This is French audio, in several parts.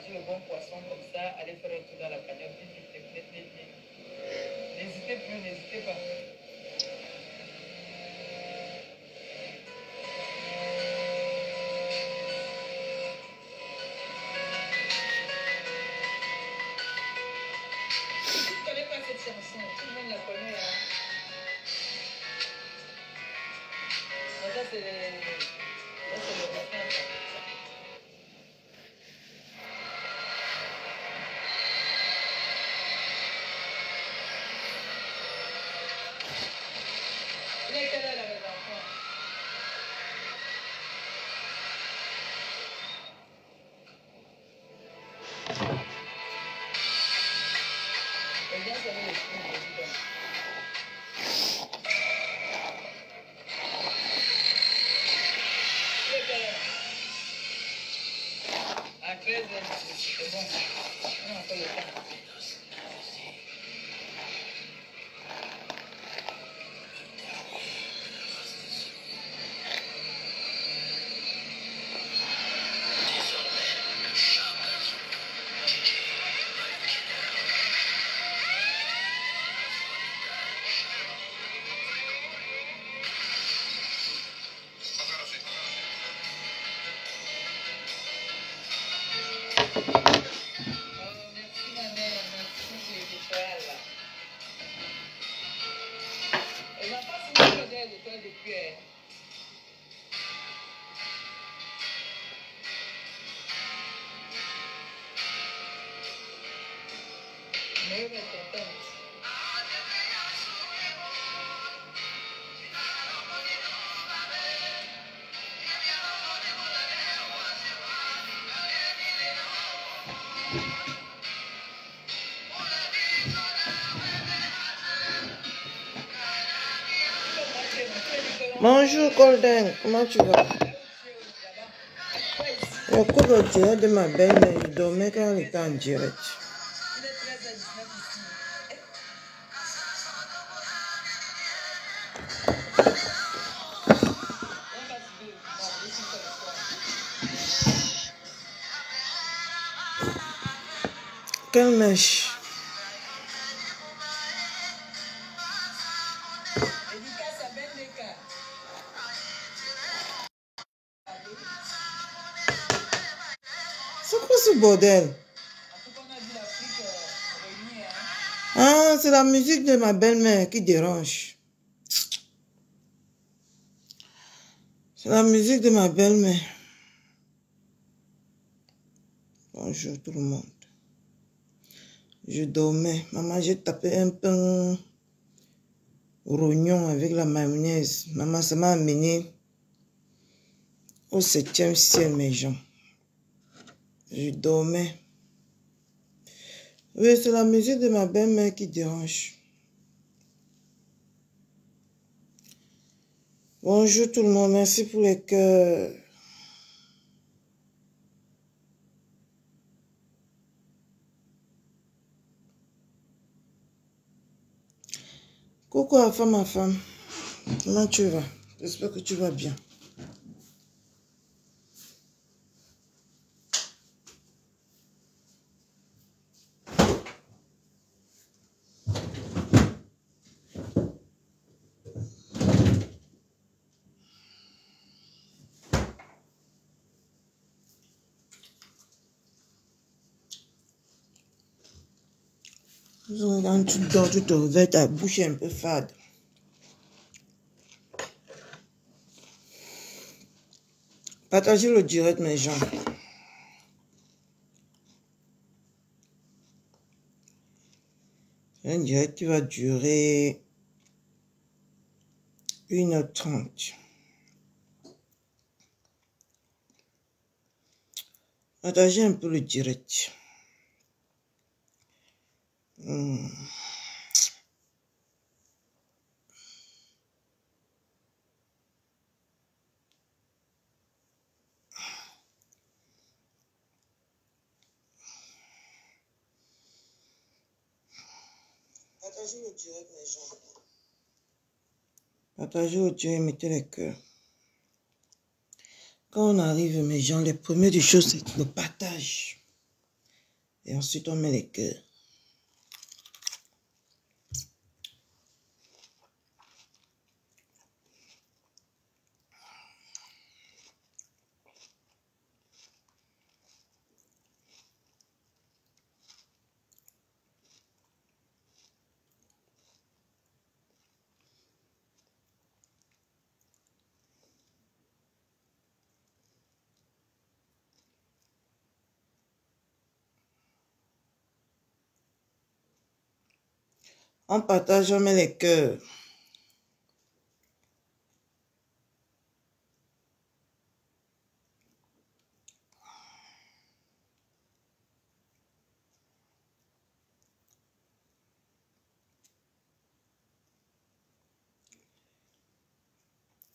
choisir le bon poisson comme ça, allez faire un tour dans la cagnotte. N'hésitez plus, n'hésitez pas. Je ne connais pas cette chanson, tout le monde la connaît. Hein. Ça, c'est le refrain. Il est quelle heure là, les enfants? Et bien, ça va les filles, évidemment. Il est quelle heure? À 13 heures, c'est bon. On a encore le temps. Merci ma mère, merci pour les étoiles. Les enfants, si vous regardez les étoiles depuis. Mais elle est contente. Bonjour Golden, comment tu vas? Écoute le direct de ma belle-mère, je dormais quand elle était en direct. Il est 13h19 ici. On va se dire, bon, ici, c'est le soir. Quelle mèche? Dédicace à Ben Leka. C'est quoi ce bordel? En tout cas, on a vu l'Afrique réunie. Hein. Ah, c'est la musique de ma belle-mère qui dérange. C'est la musique de ma belle-mère. Bonjour tout le monde. Je dormais. Maman, j'ai tapé un pain rognon avec la mayonnaise. Maman, ça m'a amené au 7e ciel, mes gens. Je dormais. Oui, c'est la musique de ma belle-mère qui dérange. Bonjour tout le monde, merci pour les cœurs. Coucou à ma femme. Comment tu vas? J'espère que tu vas bien. Quand tu dors, tu te réveilles, ta bouche est un peu fade. Partagez le direct, mes gens. Un direct qui va durer 1h30. Partagez un peu le direct. Partagez le direct, mes gens. Partagez le direct, mettez les cœurs. Quand on arrive, mes gens, les premières des choses, c'est le partage. Et ensuite, on met les cœurs. On partage, on met les cœurs.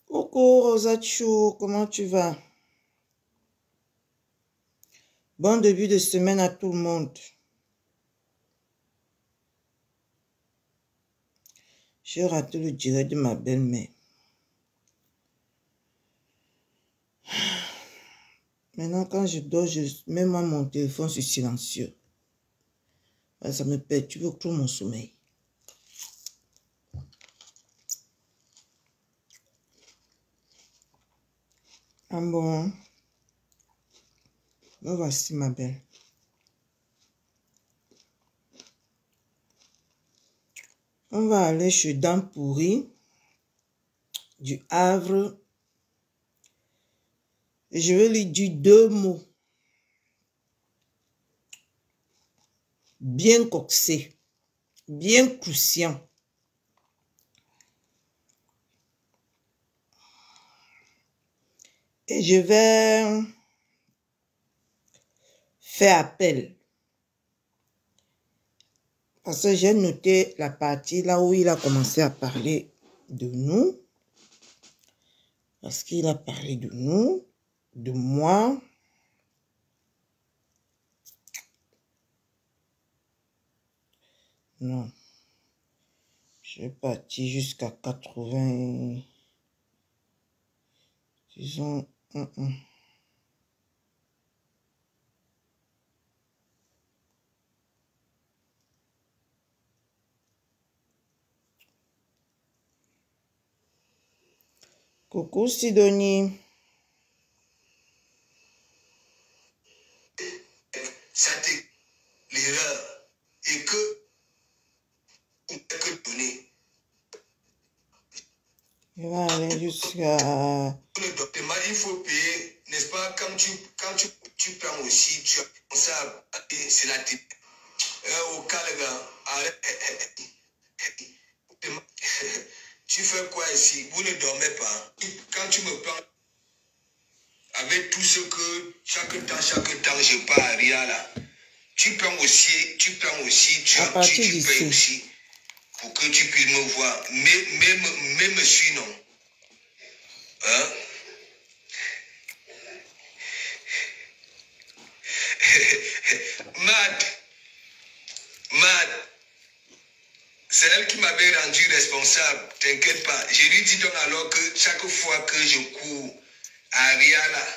Coucou Rosachou, comment tu vas? Bon début de semaine à tout le monde. J'ai raté le direct de ma belle-mère. Maintenant, quand je dors, je mets moi mon téléphone sur silencieux. Ça me perturbe tout mon sommeil. Ah bon? Me voici ma belle. On va aller chez Dents Pourries du Havre. Et je vais lui dire 2 mots. Bien coxés. Bien croustillants. Et je vais faire appel. Parce que j'ai noté la partie là où il a commencé à parler de nous. Parce qu'il a parlé de nous, de moi. Non. Je vais partir jusqu'à 80. Disons... Coucou Sidonie. C'était l'erreur et que donner. Il va aller jusqu'à... Il faut payer, n'est-ce pas, quand tu prends aussi, tu as ça, c'est la type. Au Calga, tu fais quoi ici? Vous ne dormez pas. Quand tu me prends avec tout ce que chaque temps, je pars à Ria là. Tu prends aussi, tu payes aussi pour que tu puisses me voir. Même sinon. Hein? Mad, c'est elle qui m'avait rendu responsable. T'inquiète pas. Je lui dis donc alors que chaque fois que je cours à Ria là,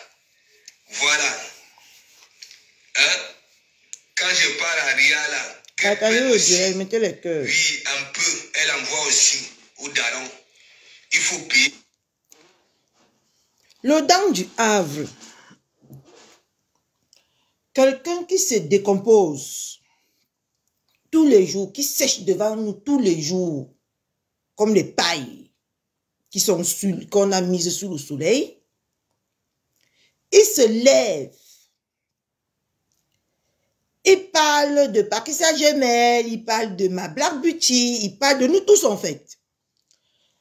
voilà. Hein? Quand je pars à Ria là, mettez les cœurs. oui, un peu, elle envoie aussi au daron. Il faut payer. Le Dent du Havre. Quelqu'un qui se décompose tous les jours, qui sèche devant nous tous les jours, comme les pailles qu'on a mises sous le soleil. Il se lève. Il parle de Pakissa Gemel, il parle de ma Black Beauty, il parle de nous tous en fait.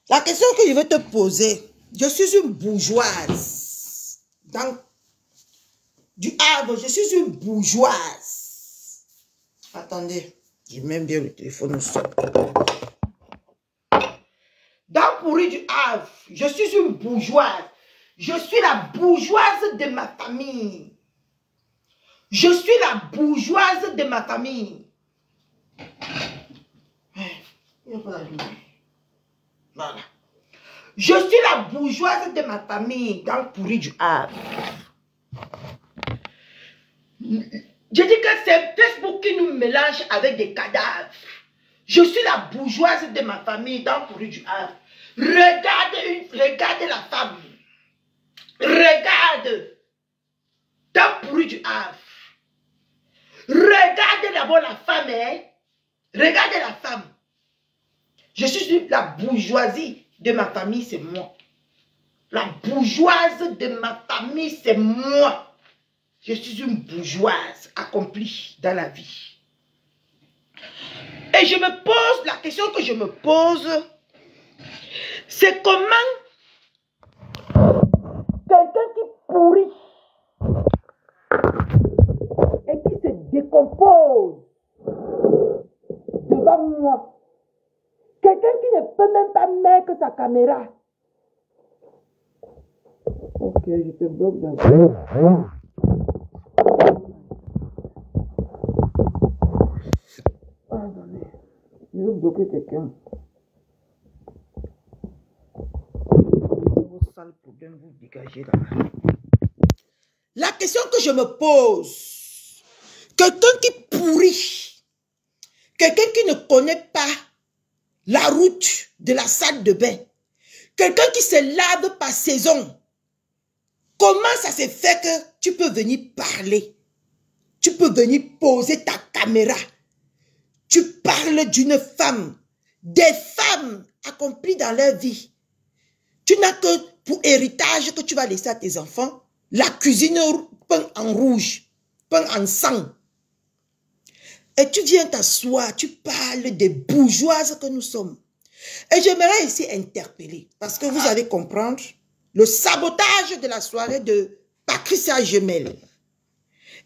La question que je vais te poser, je suis une bourgeoise. Du Havre, je suis une bourgeoise. Attendez, je mets bien le téléphone au sol. Dents Pourries du Havre, je suis une bourgeoise. Je suis la bourgeoise de ma famille. Je suis la bourgeoise de ma famille. Voilà. Je suis la bourgeoise de ma famille. Dents Pourries du Havre. Je dis que c'est vous qui nous mélangez avec des cadavres. Je suis la bourgeoise de ma famille dans Pourri du Havre. Regarde la femme. Regarde. Dans Pourri du Havre. Regardez d'abord la femme. Hein? Regardez la femme. Je suis la bourgeoisie de ma famille, c'est moi. La bourgeoise de ma famille, c'est moi. Je suis une bourgeoise accomplie dans la vie. Et je me pose, la question que je me pose, c'est comment quelqu'un qui pourrit et qui se décompose devant moi, quelqu'un qui ne peut même pas mettre sa caméra. Ok, je te bloque d'abord. Attendez, je veux bloquer quelqu'un. Vos sales problèmes, vous dégagez là. La question que je me pose, quelqu'un qui pourrit, quelqu'un qui ne connaît pas la route de la salle de bain, quelqu'un qui se lave par saison, comment ça se fait que tu peux venir parler, tu peux venir poser ta caméra, tu parles d'une femme, des femmes accomplies dans leur vie. Tu n'as que pour héritage que tu vas laisser à tes enfants, la cuisine peint en rouge, peint en sang. Et tu viens t'asseoir, tu parles des bourgeoises que nous sommes. Et j'aimerais ici interpeller, parce que vous allez comprendre le sabotage de la soirée de Patricia Gemel.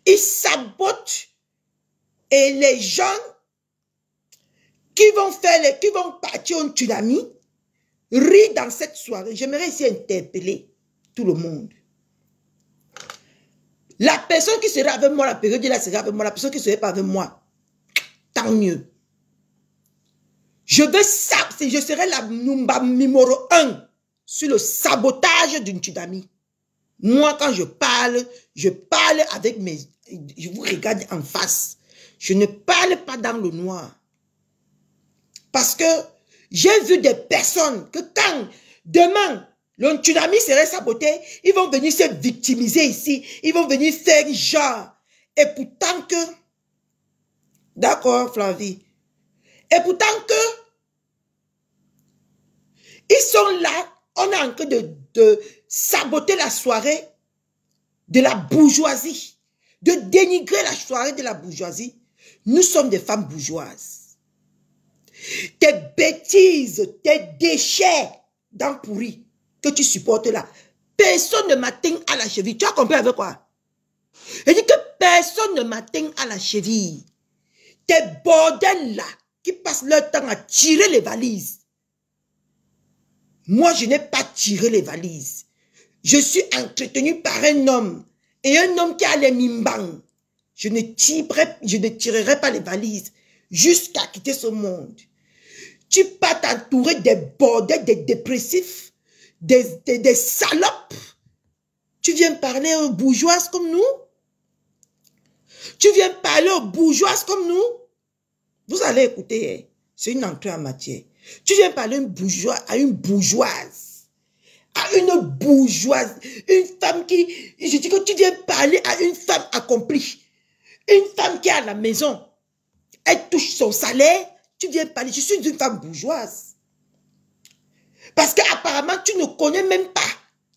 Ils sabotent et les gens qui vont partir en tsunami rient dans cette soirée. J'aimerais ici interpeller tout le monde. La personne qui sera avec moi, la période là sera avec moi, la personne qui ne sera pas avec moi, tant mieux. Je serai la numéro 1 sur le sabotage d'une tsunami. Moi, quand je parle avec mes... Je vous regarde en face. Je ne parle pas dans le noir. Parce que j'ai vu des personnes que quand demain, le tsunami serait saboté, ils vont venir se victimiser ici. Ils vont venir faire genre. Et pourtant que... D'accord, Flavie. Et pourtant que... Ils sont là, on est en train de saboter la soirée de la bourgeoisie, de dénigrer la soirée de la bourgeoisie. Nous sommes des femmes bourgeoises. Tes bêtises, tes déchets dans pourri que tu supportes là, personne ne m'atteint à la cheville. Tu as compris avec quoi? Je dis que personne ne m'atteint à la cheville. Tes bordels là, qui passent leur temps à tirer les valises. Moi, je n'ai pas tiré les valises. Je suis entretenu par un homme. Et un homme qui a les mimbang. Je ne tirerai pas les valises jusqu'à quitter ce monde. Tu peux t'entourer des bordels, des dépressifs, des salopes. Tu viens parler aux bourgeoises comme nous? Tu viens parler aux bourgeoises comme nous? Vous allez écouter, c'est une entrée en matière. Tu viens parler à une bourgeoise. À une bourgeoise. Une femme qui... Je dis que tu viens parler à une femme accomplie. Une femme qui est à la maison. Elle touche son salaire. Tu viens parler. Je suis une femme bourgeoise. Parce qu'apparemment, tu ne connais même pas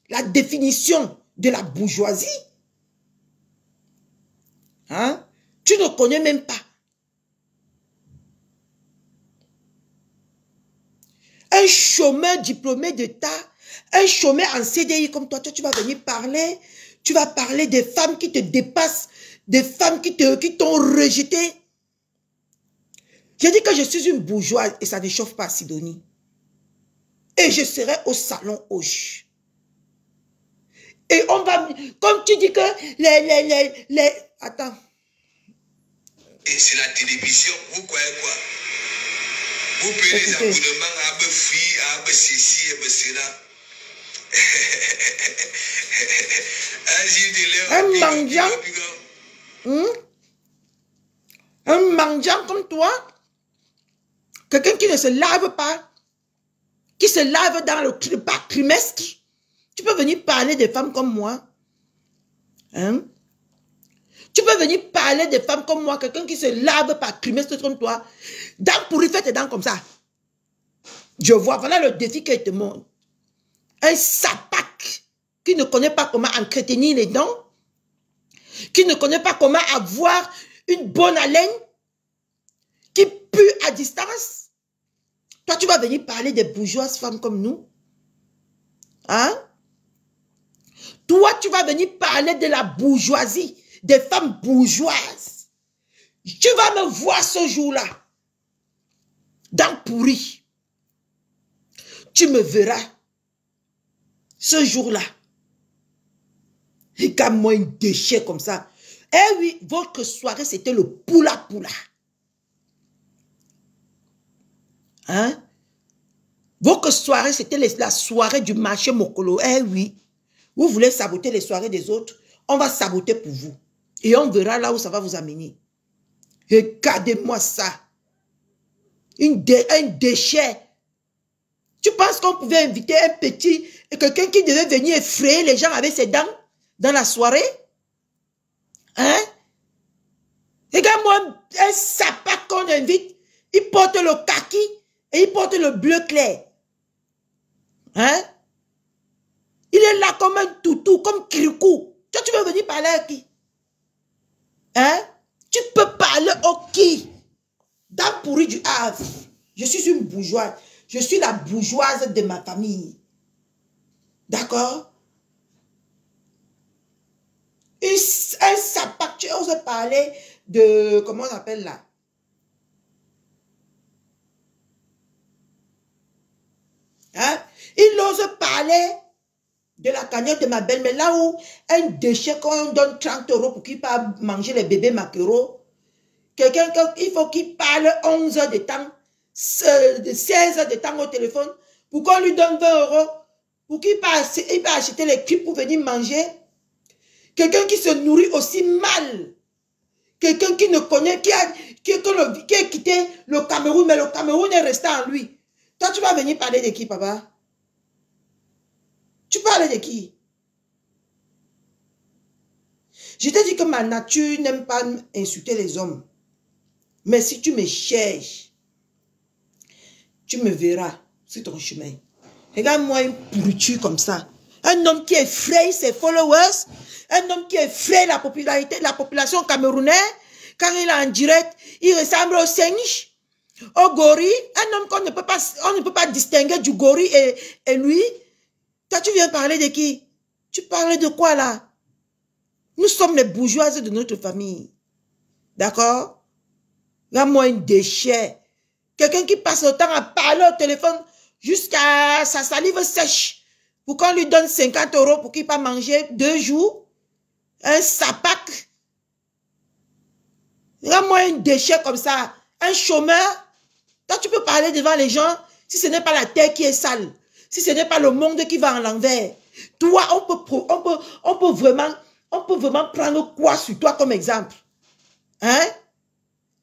la définition de la bourgeoisie. Hein? Tu ne connais même pas. Un chômeur diplômé d'État, un chômeur en CDI comme toi, tu vas venir parler, tu vas parler des femmes qui te dépassent, des femmes qui t'ont rejeté. J'ai dit que je suis une bourgeoise et ça ne chauffe pas Sidonie. Et je serai au salon Hoche. Et on va, comme tu dis que attends. Et c'est la télévision, vous croyez quoi? Vous payez les abonnements à Free, à ceci, à cela. Un mendiant. Un mendiant comme toi, quelqu'un qui ne se lave pas, qui se lave dans le trimestre, tu peux venir parler des femmes comme moi. Hein? Tu peux venir parler des femmes comme moi, quelqu'un qui se lave par trimestre comme toi. Dents pourries, fais tes dents comme ça. Je vois, voilà le défi qu'elle te montre. Un sapac qui ne connaît pas comment entretenir les dents, qui ne connaît pas comment avoir une bonne haleine, qui pue à distance. Toi, tu vas venir parler des bourgeoises femmes comme nous. Hein? Toi, tu vas venir parler de la bourgeoisie, des femmes bourgeoises. Tu vas me voir ce jour-là, dans pourri. Tu me verras ce jour-là. Regarde-moi un déchet comme ça. Eh oui, votre soirée, c'était le poula-poula. Hein? Votre soirée, c'était la soirée du marché Mokolo. Eh oui. Vous voulez saboter les soirées des autres? On va saboter pour vous. Et on verra là où ça va vous amener. Regardez-moi ça. Un déchet. Tu penses qu'on pouvait inviter un petit, quelqu'un qui devait venir effrayer les gens avec ses dents dans la soirée? Hein? Regarde-moi un sapin qu'on invite. Il porte le kaki et il porte le bleu clair. Hein? Il est là comme un toutou, comme Kirikou. Toi, tu veux venir parler à qui? Hein? Tu peux parler au qui? Dans pourri du Havre. Je suis une bourgeoise. Je suis la bourgeoise de ma famille. D'accord? Un sapac, tu oses parler de... Comment on appelle là? Hein? Il ose parler de la cagnotte de ma belle-mère. Là où un déchet qu'on donne 30 € pour qu'il puisse manger les bébés maquereaux. Quelqu'un, il faut qu'il parle 11 heures de temps, 16 heures de temps au téléphone, pour qu'on lui donne 20 € pour qu'il puisse acheter les cubes pour venir manger. Quelqu'un qui se nourrit aussi mal. Quelqu'un qui ne connaît, qui a quitté le Cameroun, mais le Cameroun est resté en lui. Toi, tu vas venir parler de qui, papa? Tu parles de qui? Je t'ai dit que ma nature n'aime pas insulter les hommes. Mais si tu me cherches, tu me verras sur ton chemin. Regarde-moi une pourriture comme ça. Un homme qui effraie ses followers, un homme qui effraie la population camerounaise. Quand il est en direct, il ressemble au singe, au gorille. Un homme on ne peut pas distinguer du gorille et lui. Toi, tu viens parler de qui? Tu parles de quoi là? Nous sommes les bourgeoises de notre famille. D'accord? Regarde-moi un déchet. Quelqu'un qui passe le temps à parler au téléphone jusqu'à sa salive sèche. Pour qu'on lui donne 50 € pour qu'il puisse manger 2 jours. Un sapac. Regarde-moi un déchet comme ça. Un chômeur. Toi, tu peux parler devant les gens si ce n'est pas la terre qui est sale. Si ce n'est pas le monde qui va en l'envers. Toi, on peut vraiment prendre quoi sur toi comme exemple? Hein?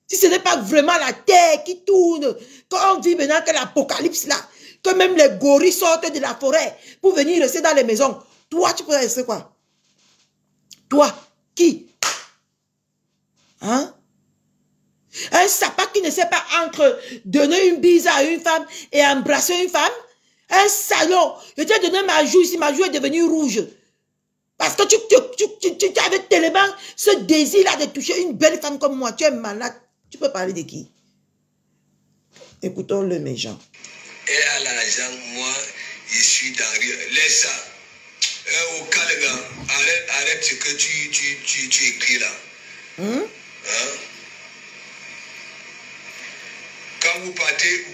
Si ce n'est pas vraiment la terre qui tourne, quand on vit maintenant que l'apocalypse là, que même les gorilles sortent de la forêt pour venir rester dans les maisons, toi, tu peux rester quoi? Toi, qui? Hein? Un sapin qui ne sait pas entre donner une bise à une femme et embrasser une femme? Un salaud! Je t'ai donné ma joue ici, ma joue est devenue rouge. Parce que tu avais tellement ce désir-là de toucher une belle femme comme moi. Tu es malade. Tu peux parler de qui? Écoutons-le, mes gens. Et à l'argent, moi, je suis dans rien. Laisse ça. Au calme, arrête ce que tu écris là. Hein? Quand vous partez,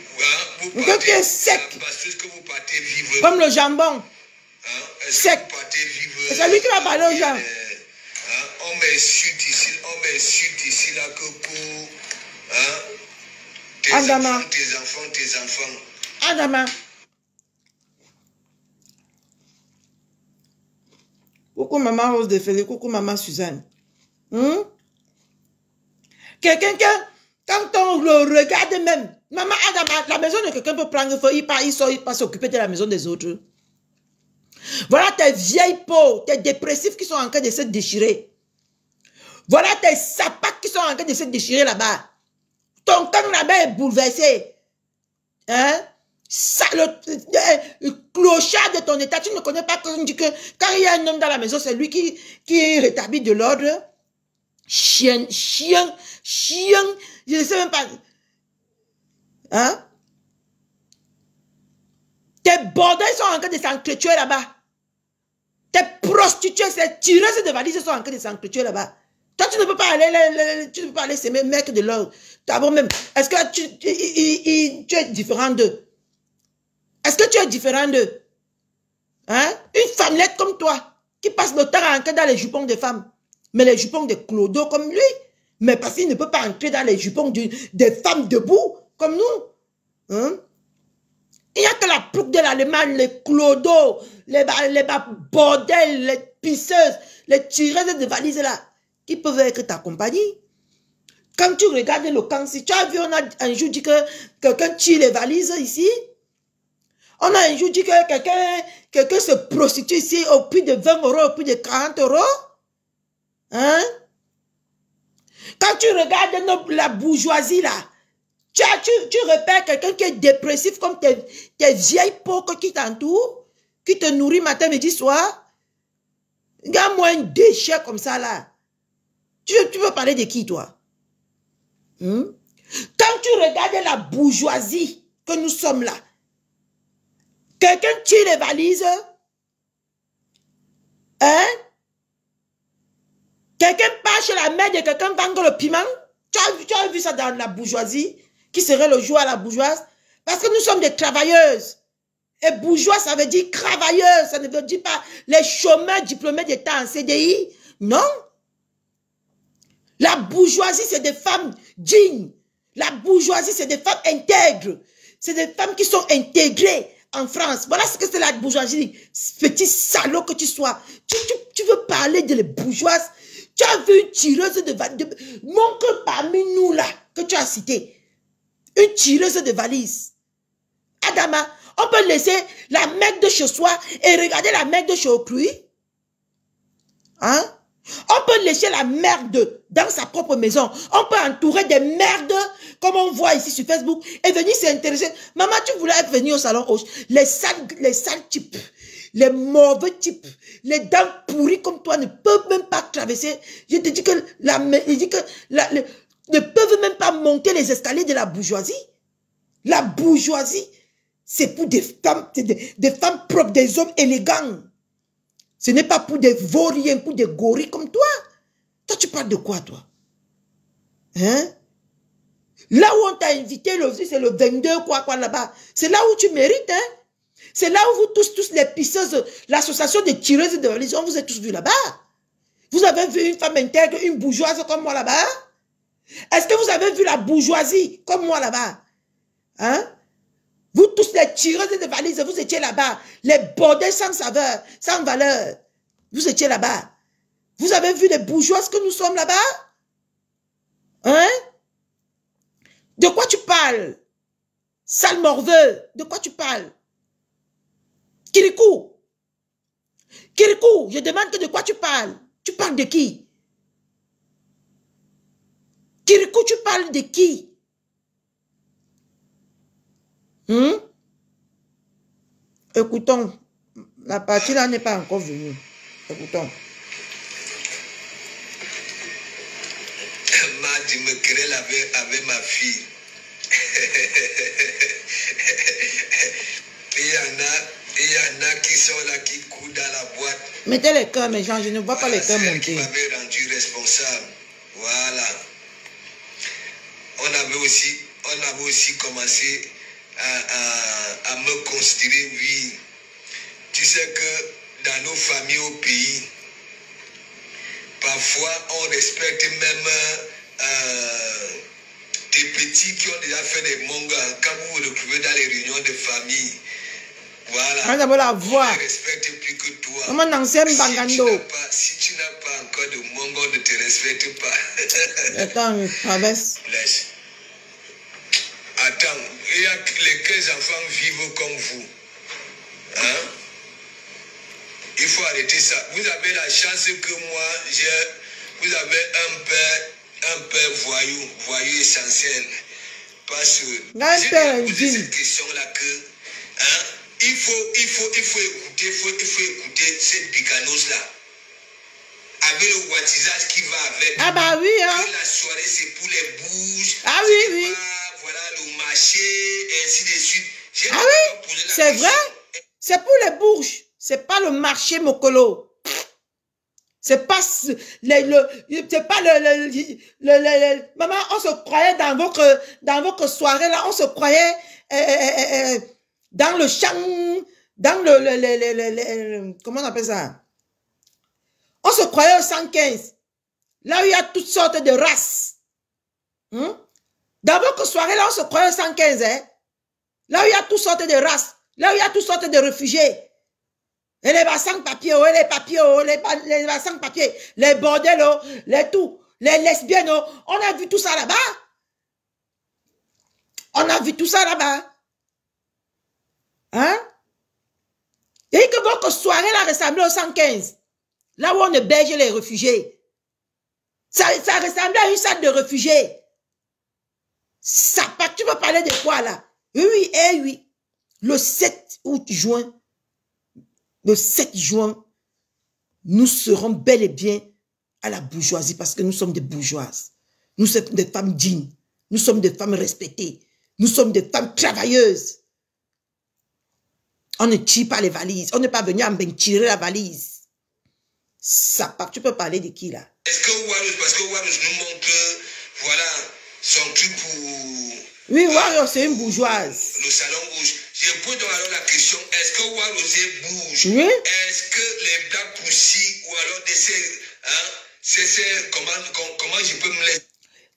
vous partez sec. Parce que vous partez vivre. Comme le jambon. Sec. C'est lui qui va parler aux gens. On m'insulte ici là que pour tes enfants. Adama. Coucou maman Rose de Félix, coucou maman Suzanne. Quelqu'un que, quand on le regarde même, maman Adama, la maison de quelqu'un peut prendre feu, il sort, il passe s'occuper de la maison des autres. Voilà tes vieilles peaux, tes dépressifs qui sont en train de se déchirer. Voilà tes sapates qui sont en train de se déchirer là-bas. Ton camp là-bas est bouleversé. Hein? Ça, le clochard de ton état, tu ne connais pas quand on dit que quand il y a un homme dans la maison, c'est lui qui rétablit de l'ordre. Chien, je ne sais même pas. Hein? Tes bordels sont en train de s'entretuer là-bas. Tes prostituées, ces tireuses de valises sont en train de s'entretuer là-bas. Toi, tu ne peux pas aller ces mecs de l'ordre. Même. Est-ce que tu es différent d'eux? Est-ce que tu es différent d'eux? Hein? Une femmelette comme toi, qui passe le temps à entrer dans les jupons des femmes. Mais les jupons de clodo comme lui. Mais parce qu'il ne peut pas entrer dans les jupons des femmes debout, comme nous. Hein? Il n'y a que la plouc de l'Allemagne, les clodos, les bordels, les pisseuses, les tireuses de valises là, qui peuvent être ta compagnie. Quand tu regardes le camp, si tu as vu, on a un jour dit que quelqu'un tire les valises ici. On a un jour dit que quelqu'un se prostitue ici au prix de 20 €, au prix de 40 €. Hein? Quand tu regardes la bourgeoisie là, tu repères quelqu'un qui est dépressif comme tes vieilles peaux qui t'entourent, qui te nourrit matin, midi, soir. Regarde-moi un déchet comme ça là. Tu veux parler de qui toi? Quand tu regardes la bourgeoisie que nous sommes là, quelqu'un tire les valises, hein? Quelqu'un part chez la mère de quelqu'un vendre le piment. Tu as vu ça dans la bourgeoisie, qui serait le jour à la bourgeoise? Parce que nous sommes des travailleuses. Et bourgeois, ça veut dire travailleuse, ça ne veut dire pas les chômeurs diplômés d'État en CDI. Non. La bourgeoisie, c'est des femmes dignes. La bourgeoisie, c'est des femmes intègres. C'est des femmes qui sont intégrées en France. Voilà ce que c'est la bourgeoisie. Petit salaud que tu sois. Tu veux parler de les bourgeoises? Tu as vu une tireuse de valise. Montre parmi nous là, que tu as cité. Une tireuse de valise. Adama, on peut laisser la mec de chez soi et regarder la mec de chez autrui? Hein? On peut laisser la merde dans sa propre maison. On peut entourer des merdes, comme on voit ici sur Facebook, et venir s'intéresser. Maman, tu voulais venir au salon Hoche. Les sales types, les mauvais types, les dents pourries comme toi ne peuvent même pas traverser. Je te dis que ne peuvent même pas monter les escaliers de la bourgeoisie. La bourgeoisie, c'est pour des femmes, des femmes propres, des hommes élégants. Ce n'est pas pour des vauriens, pour des gorilles comme toi. Toi, tu parles de quoi, toi? Hein? Là où on t'a invité, c'est le 22, quoi, là-bas. C'est là où tu mérites, hein? C'est là où vous tous les pisseuses, l'association des tireuses de religion, vous êtes tous vus là-bas. Vous avez vu une femme intègre, une bourgeoise comme moi là-bas? Est-ce que vous avez vu la bourgeoisie comme moi là-bas? Hein? Vous tous les tireuses de valises, vous étiez là-bas. Les bordels sans saveur, sans valeur. Vous étiez là-bas. Vous avez vu les bourgeoises que nous sommes là-bas? Hein? De quoi tu parles? Sale morveux, de quoi tu parles? Kirikou. Kirikou, je demande que de quoi tu parles? Tu parles de qui? Kirikou, tu parles de qui? Écoutons, la partie là n'est pas encore venue. Écoutons. Je me querelle avec ma fille. Il y en a qui sont là, qui courent dans la boîte. Mettez les cœurs, mes gens, je ne vois pas les cœurs monter. Qui m'avait rendu responsable. Voilà. On avait aussi commencé à me considérer, oui. Tu sais que dans nos familles au pays, parfois on respecte même des petits qui ont déjà fait des mangas. Quand vous vous retrouvez dans les réunions de famille, voilà. On la voix. On ne respecte plus que toi. Si tu n'as pas encore de Mongo ne te respecte pas. Attends, je traverse. Laisse. Attends, il y a les 15 enfants vivent comme vous. Hein? Il faut arrêter ça. Vous avez la chance que moi, vous avez un père voyou essentiel. Parce que j'ai posé cette question-là que hein, il faut écouter cette bicanos-là. Avec le wattisage qui va avec. Ah bah oui, hein. La soirée, c'est pour les bouges. Ah oui, oui. Voilà, le marché, et ainsi de suite. Ah oui, c'est vrai. C'est pour les bourges. C'est pas le marché Mokolo. C'est pas maman, on se croyait dans votre soirée là, on se croyait dans le champ, dans comment on appelle ça? On se croyait au 115. Là où il y a toutes sortes de races. Dans votre soirée là, on se croyait au 115, hein? Là où il y a toutes sortes de races. Là où il y a toutes sortes de réfugiés. Et les sans papiers, les papiers, les sans papiers, les bordels, les tout, les lesbiennes, on a vu tout ça là-bas. On a vu tout ça là-bas. Hein? Et que votre soirée là ressemblait au 115. Là où on héberge les réfugiés. Ça ressemblait à une salle de réfugiés. Ça, tu veux parler de quoi là? Oui, eh oui. Le 7 juin, nous serons bel et bien à la bourgeoisie parce que nous sommes des bourgeoises. Nous sommes des femmes dignes. Nous sommes des femmes respectées. Nous sommes des femmes travailleuses. On ne tire pas les valises. On n'est pas venu en tirer la valise. Ça, tu peux parler de qui là? Est-ce que Warus, parce que Warus nous montre, voilà, son truc pour... Oui, Warus, c'est une bourgeoise. Le salon rouge. Je pose donc alors la question, est-ce que Warosé bouge? Oui. Est-ce que les Black Pussy ou alors comment je peux me laisser?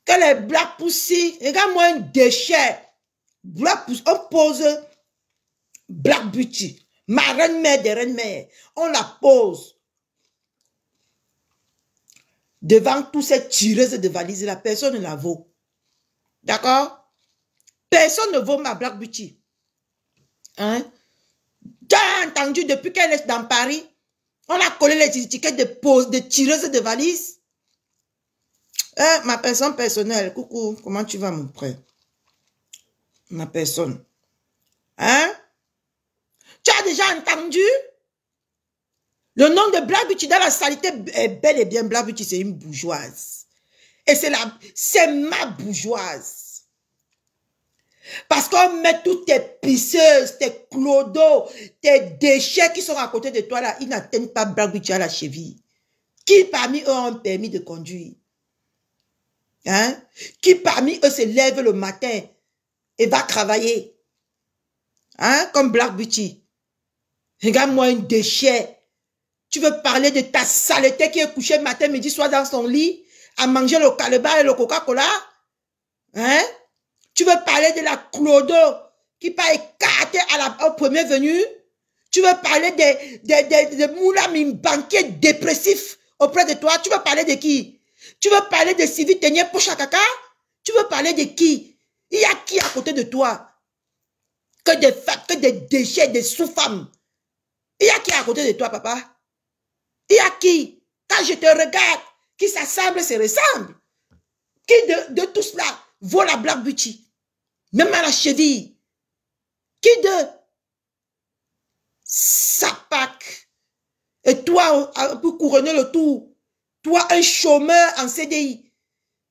Que les Black Pussy, regarde-moi un déchet. Black Pussy, on pose Black Beauty, ma reine-mère des reines-mères. On la pose devant tous ces tireuses de valises. La personne ne la vaut. D'accord? Personne ne vaut ma Black Beauty. Hein? Tu as entendu depuis qu'elle est dans Paris, on a collé les étiquettes de tireuses de valises. Ma personne personnelle, coucou, comment tu vas mon frère? Ma personne. Hein? Tu as déjà entendu? Le nom de Black Beauty dans la saleté est bel et bien Black Beauty, c'est une bourgeoise. Et c'est ma bourgeoise. Parce qu'on met toutes tes pisseuses, tes clodos, tes déchets qui sont à côté de toi là, ils n'atteignent pas Black Beauty à la cheville. Qui parmi eux ont un permis de conduire? Hein? Qui parmi eux se lève le matin et va travailler? Hein? Comme Black Beauty. Regarde-moi un déchet. Tu veux parler de ta saleté qui est couchée matin, midi, soir dans son lit, à manger le caleba et le Coca-Cola? Hein? Tu veux parler de la clodo qui pas écarté au premier venu? Tu veux parler de Moulami, banquier dépressif auprès de toi? Tu veux parler de qui? Tu veux parler de Sylvie Tenier Pochakaka? Tu veux parler de qui? Il y a qui à côté de toi? Que des déchets, des sous-femmes. Il y a qui à côté de toi, papa? Il y a qui? Quand je te regarde, qui s'assemble, se ressemble. Qui de tout cela vaut la Black Beauty? Même à la cheville. Qui de Sapac? Et toi, pour couronner le tout, toi, un chômeur en CDI,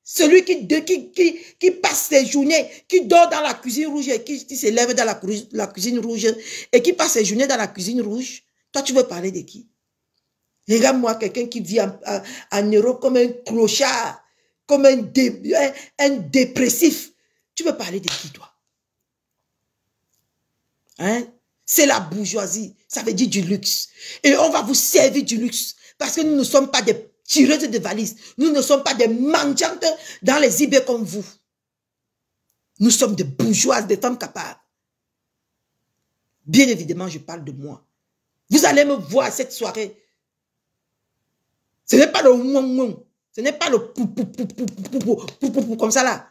celui qui passe ses journées, qui dort dans la cuisine rouge et qui se lève dans la cuisine rouge et qui passe ses journées dans la cuisine rouge, toi, tu veux parler de qui? Regarde-moi quelqu'un qui vit en Europe comme un clochard, comme un dépressif. Tu veux parler de qui, toi? Hein? C'est la bourgeoisie. Ça veut dire du luxe. Et on va vous servir du luxe. Parce que nous ne sommes pas des tireuses de valises. Nous ne sommes pas des mendiantes dans les eBay comme vous. Nous sommes des bourgeoises, des femmes capables. Bien évidemment, je parle de moi. Vous allez me voir cette soirée. Ce n'est pas le mouang. Ce n'est pas le pou comme ça là.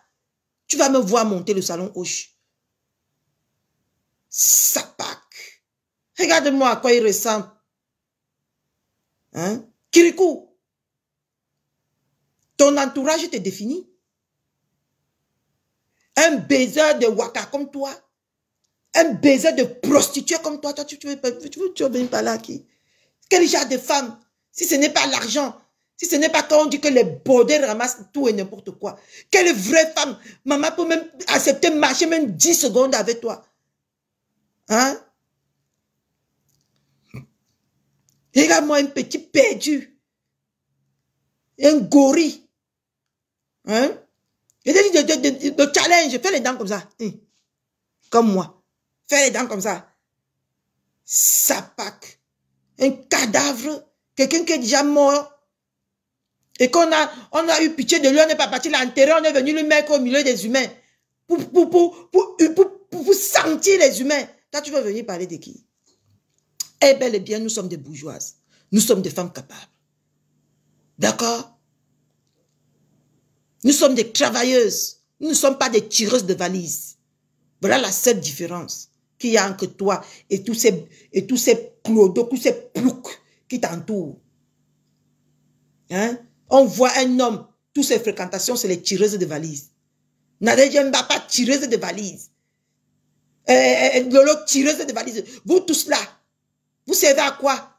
Tu vas me voir monter le salon hoche. Sapak. Regarde-moi à quoi il ressemble. Hein? Kirikou. Ton entourage te définit. Un baiser de waka comme toi. Un baiser de prostituée comme toi. Toi, tu veux venir parler à qui? Quel genre de femme? Si ce n'est pas l'argent, si ce n'est pas quand on dit que les bordels ramassent tout et n'importe quoi. Quelle vraie femme? Maman peut même accepter marcher même 10 secondes avec toi. Hein? Regarde-moi un petit perdu. Un gorille. Hein? Le challenge, fais les dents comme ça. Comme moi. Fais les dents comme ça. Sapak. Un cadavre. Quelqu'un qui est déjà mort. Et qu'on a eu pitié de lui, on n'est pas parti l'enterrer, on est venu le mettre au milieu des humains. Pour sentir les humains. Toi, tu veux venir parler de qui? Eh bien, et bien, nous sommes des bourgeoises. Nous sommes des femmes capables. D'accord? Nous sommes des travailleuses. Nous ne sommes pas des tireuses de valises. Voilà la seule différence qu'il y a entre toi et tous ces clodos, tous ces ploucs qui t'entourent. Hein? On voit un homme, toutes ses fréquentations, c'est les tireuses de valises. Nadège Mbapa, tireuse de valises. Lolo, tireuse de valises. Vous tous là, vous servez à quoi?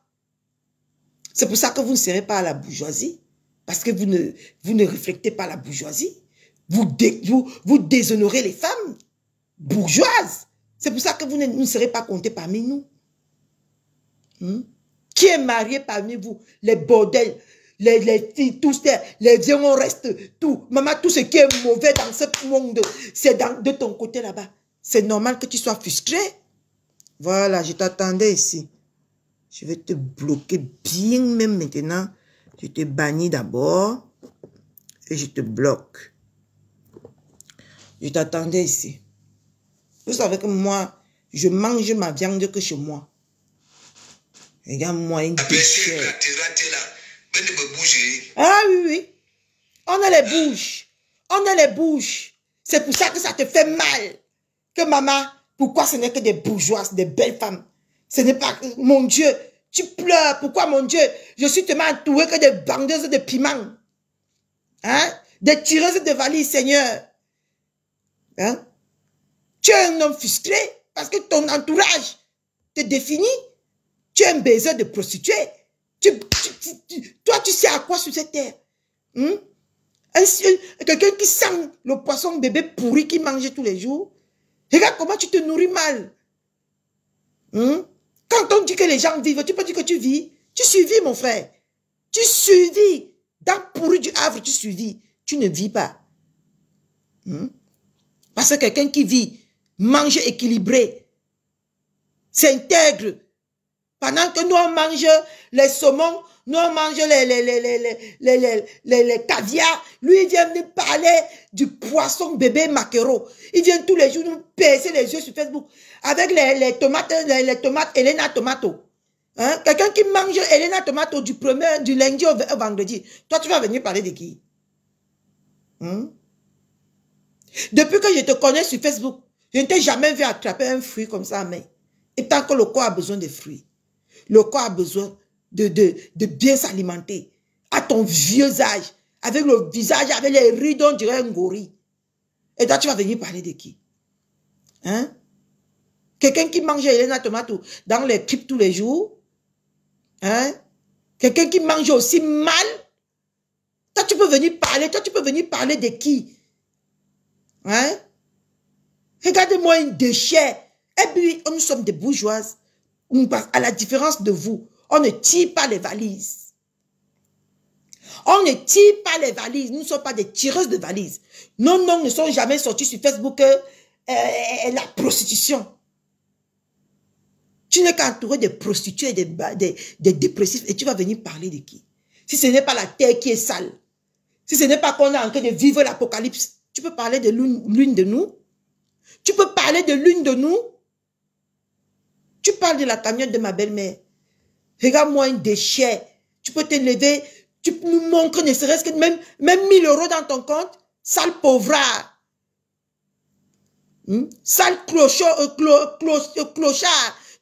C'est pour ça que vous ne servez pas à la bourgeoisie. Parce que vous ne reflétez pas la bourgeoisie. Vous déshonorez les femmes bourgeoises. C'est pour ça que vous ne serez pas comptés parmi nous. Qui est marié parmi vous? Les bordels, les filles, tous les vieux, on reste, tout. Maman, tout ce qui est mauvais dans ce monde, c'est de ton côté là-bas. C'est normal que tu sois frustré. Voilà, je t'attendais ici. Je vais te bloquer bien même maintenant. Je te bannis d'abord et je te bloque. Je t'attendais ici. Vous savez que moi, je mange ma viande que chez moi. Regarde-moi une déchet. Ah oui, oui. On a les bouches. On a les bouches. C'est pour ça que ça te fait mal. Que maman, pourquoi ce n'est que des bourgeoises, des belles femmes? Ce n'est pas... Mon Dieu, tu pleures. Pourquoi, mon Dieu? Je suis tellement entourée que des vendeuses de piments. Hein? Des tireuses de valises, Seigneur. Hein? Tu es un homme frustré parce que ton entourage te définit. Tu es un baiser de prostituée. Toi, tu sais à quoi sur cette terre? Quelqu'un qui sent le poisson bébé pourri qui mange tous les jours. Regarde comment tu te nourris mal. Quand on dit que les gens vivent, tu peux dire que tu vis. Tu survis, mon frère. Tu survis. Dans pourri du Havre, tu survis. Tu ne vis pas. Parce que quelqu'un qui vit, mange équilibré, s'intègre. Pendant que nous, on mange les saumons, nous, on mange les caviars. Lui, il vient nous parler du poisson bébé maquereau. Il vient tous les jours nous percer les yeux sur Facebook avec les tomates Elena Tomato. Hein? Quelqu'un qui mange Elena Tomato du lundi au vendredi. Toi, tu vas venir parler de qui? Depuis que je te connais sur Facebook, je ne t'ai jamais vu attraper un fruit comme ça, mais et tant que le corps a besoin de fruits, le corps a besoin de bien s'alimenter. À ton vieux âge, avec le visage, avec les rides, on dirait un gorille. Et toi, tu vas venir parler de qui? Hein? Quelqu'un qui mange Elena Tomato dans les clips tous les jours? Hein? Quelqu'un qui mange aussi mal? Toi, tu peux venir parler de qui? Hein? Regardez-moi une déchet. Et puis, nous sommes des bourgeoises. À la différence de vous, on ne tire pas les valises. On ne tire pas les valises. Nous ne sommes pas des tireuses de valises. Nos noms ne sont jamais sortis sur Facebook la prostitution. Tu n'es qu'entouré de prostituées, des dépressifs, et tu vas venir parler de qui? Si ce n'est pas la terre qui est sale, si ce n'est pas qu'on est en train de vivre l'apocalypse, tu peux parler de l'une de nous? Tu peux parler de l'une de nous? Tu parles de la cagnotte de ma belle-mère. Regarde-moi un déchet. Tu peux te lever Tu nous montres ne serait-ce que même 1000 € dans ton compte, sale pauvra. Sale clochard.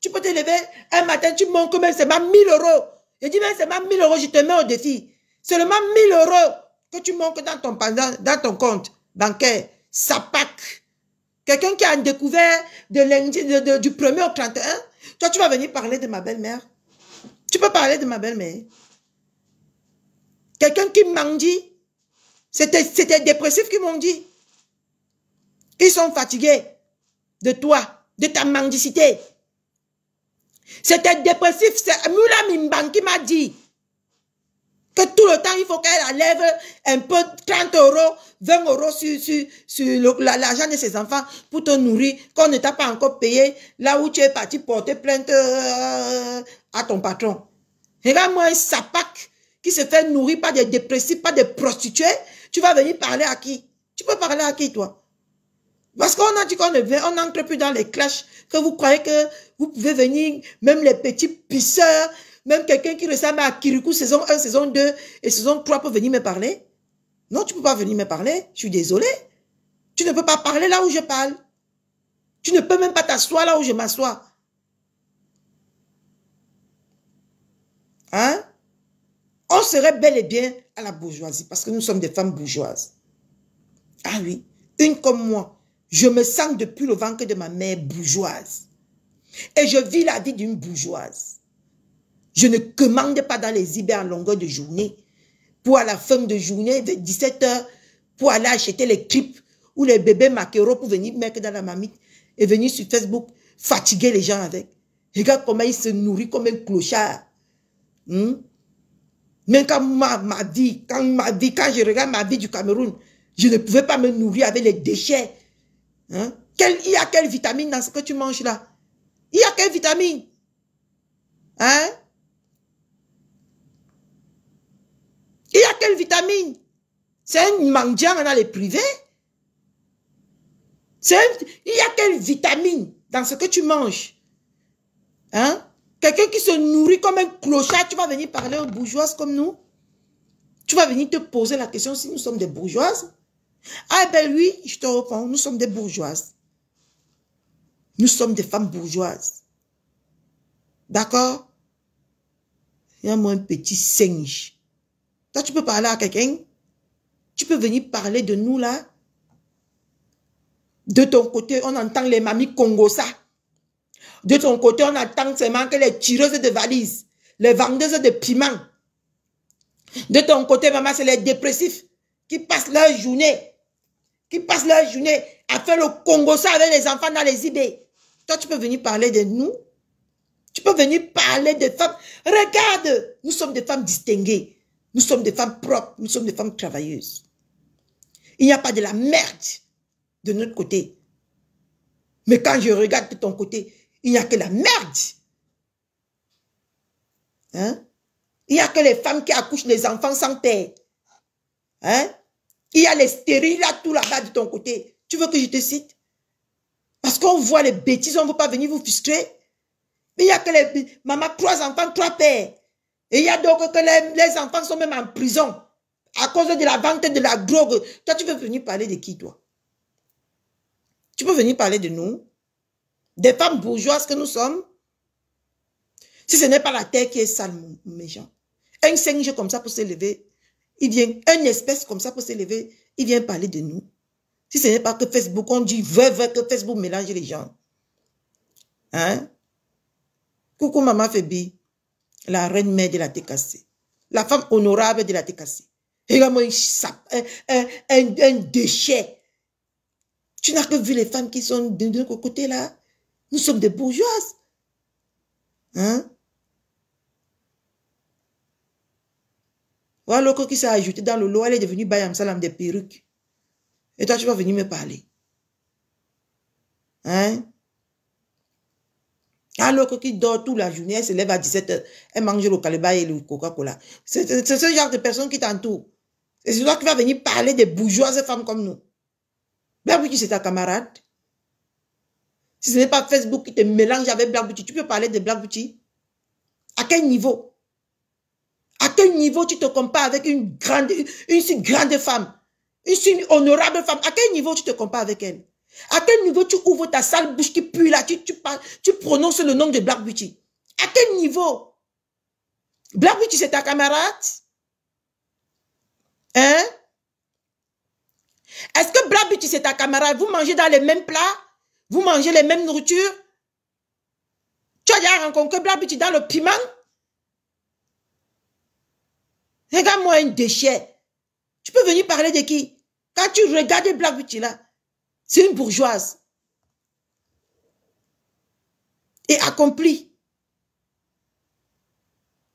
Tu peux te lever un matin, tu montres même seulement 1000 €. Je dis même seulement 1000 €, je te mets au défi. Seulement 1000 € que tu montres dans ton compte bancaire. Sapac. Quelqu'un qui a découvert du 1er au 31, toi tu vas venir parler de ma belle-mère. Tu peux parler de ma belle-mère. Quelqu'un qui mendie, c'était dépressif qui m'ont dit. Ils sont fatigués de toi, de ta mendicité. C'était dépressif, c'est Mula Mimban qui m'a dit que tout le temps, il faut qu'elle enlève un peu 30 €, 20 € sur l'argent de ses enfants pour te nourrir, qu'on ne t'a pas encore payé là où tu es parti porter plainte à ton patron. Regarde-moi un sapac qui se fait nourrir par des dépressifs, par des prostituées. Tu vas venir parler à qui? Tu peux parler à qui, toi? Parce qu'on a dit qu'on n'entre plus dans les clashs, que vous croyez que vous pouvez venir, même les petits pisseurs, même quelqu'un qui ressemble à Kirikou saison 1, saison 2 et saison 3 peut venir me parler. Non, tu ne peux pas venir me parler. Je suis désolé. Tu ne peux pas parler là où je parle. Tu ne peux même pas t'asseoir là où je m'assois. Hein? On serait bel et bien à la bourgeoisie parce que nous sommes des femmes bourgeoises. Ah oui, une comme moi. Je me sens depuis le ventre de ma mère bourgeoise. Et je vis la vie d'une bourgeoise. Je ne commande pas dans les IB en longueur de journée. Pour à la fin de journée, de 17 h, pour aller acheter les clips ou les bébés maquereaux pour venir mettre dans la marmite et venir sur Facebook fatiguer les gens avec. Regarde comment ils se nourrissent comme un clochard. Même quand ma vie, quand je regarde ma vie du Cameroun, je ne pouvais pas me nourrir avec les déchets. Hein? Il y a quelle vitamine dans ce que tu manges là? Il y a quelle vitamine? Hein? Il y a quelle vitamine? C'est un mendiant dans les privés? Il y a quelle vitamine dans ce que tu manges? Hein? Quelqu'un qui se nourrit comme un clochard, tu vas venir parler aux bourgeoises comme nous? Tu vas venir te poser la question si nous sommes des bourgeoises? Ah ben oui, je te réponds, nous sommes des bourgeoises. Nous sommes des femmes bourgeoises. D'accord? Il y a moi un petit singe. Toi, tu peux parler à quelqu'un? Tu peux venir parler de nous là? De ton côté, on entend les mamies Congosa. De ton côté, on entend seulement que les tireuses de valises, les vendeuses de piments. De ton côté, maman, c'est les dépressifs qui passent leur journée. À faire le Congosa avec les enfants dans les idées. Toi, tu peux venir parler de nous? Tu peux venir parler des femmes. Regarde, nous sommes des femmes distinguées. Nous sommes des femmes propres. Nous sommes des femmes travailleuses. Il n'y a pas de la merde de notre côté. Mais quand je regarde de ton côté, il n'y a que la merde. Hein? Il n'y a que les femmes qui accouchent les enfants sans père. Hein? Il y a les stériles là, tout là-bas de ton côté. Tu veux que je te cite? Parce qu'on voit les bêtises, on ne veut pas venir vous frustrer. Mais il y a que les... Maman, 3 enfants, 3 pères. Et il y a donc que les enfants sont même en prison. À cause de la vente de la drogue. Toi, tu veux venir parler de qui, toi? Tu peux venir parler de nous? Des femmes bourgeoises que nous sommes? Si ce n'est pas la terre qui est sale, mes gens. Un singe comme ça pour s'élever, il vient, une espèce comme ça pour s'élever, il vient parler de nous. Si ce n'est pas que Facebook, on dit que Facebook mélange les gens. Hein? Coucou maman Fébi, la reine mère de la TKC. La femme honorable de la TKC. Regarde-moi un déchet. Tu n'as que vu les femmes qui sont de notre côté là. Nous sommes des bourgeoises. Hein? Voilà l'autre qui s'est ajouté dans le lot, elle est devenue Bayam Salam des perruques. Et toi, tu vas venir me parler. Hein? Alors qui dort toute la journée, elle se lève à 17 h, elle mange le caleba et le Coca-Cola. C'est ce genre de personnes qui t'entourent. Et c'est toi qui vas venir parler des bourgeoises femmes comme nous. Black Beauty, c'est ta camarade. Si ce n'est pas Facebook qui te mélange avec Black Beauty, tu peux parler de Black Beauty? À quel niveau? À quel niveau tu te compares avec une si grande femme, une si honorable femme? À quel niveau tu te compares avec elle? À quel niveau tu ouvres ta sale bouche qui pue là, tu prononces le nom de Black Beauty? À quel niveau? Black Beauty, c'est ta camarade? Hein? Est-ce que Black Beauty, c'est ta camarade? Vous mangez dans les mêmes plats? Vous mangez les mêmes nourritures? Tu as déjà rencontré Black Beauty dans le piment? Regarde-moi un déchet. Tu peux venir parler de qui? Quand tu regardes Black Beauty là, c'est une bourgeoise. Et accomplie.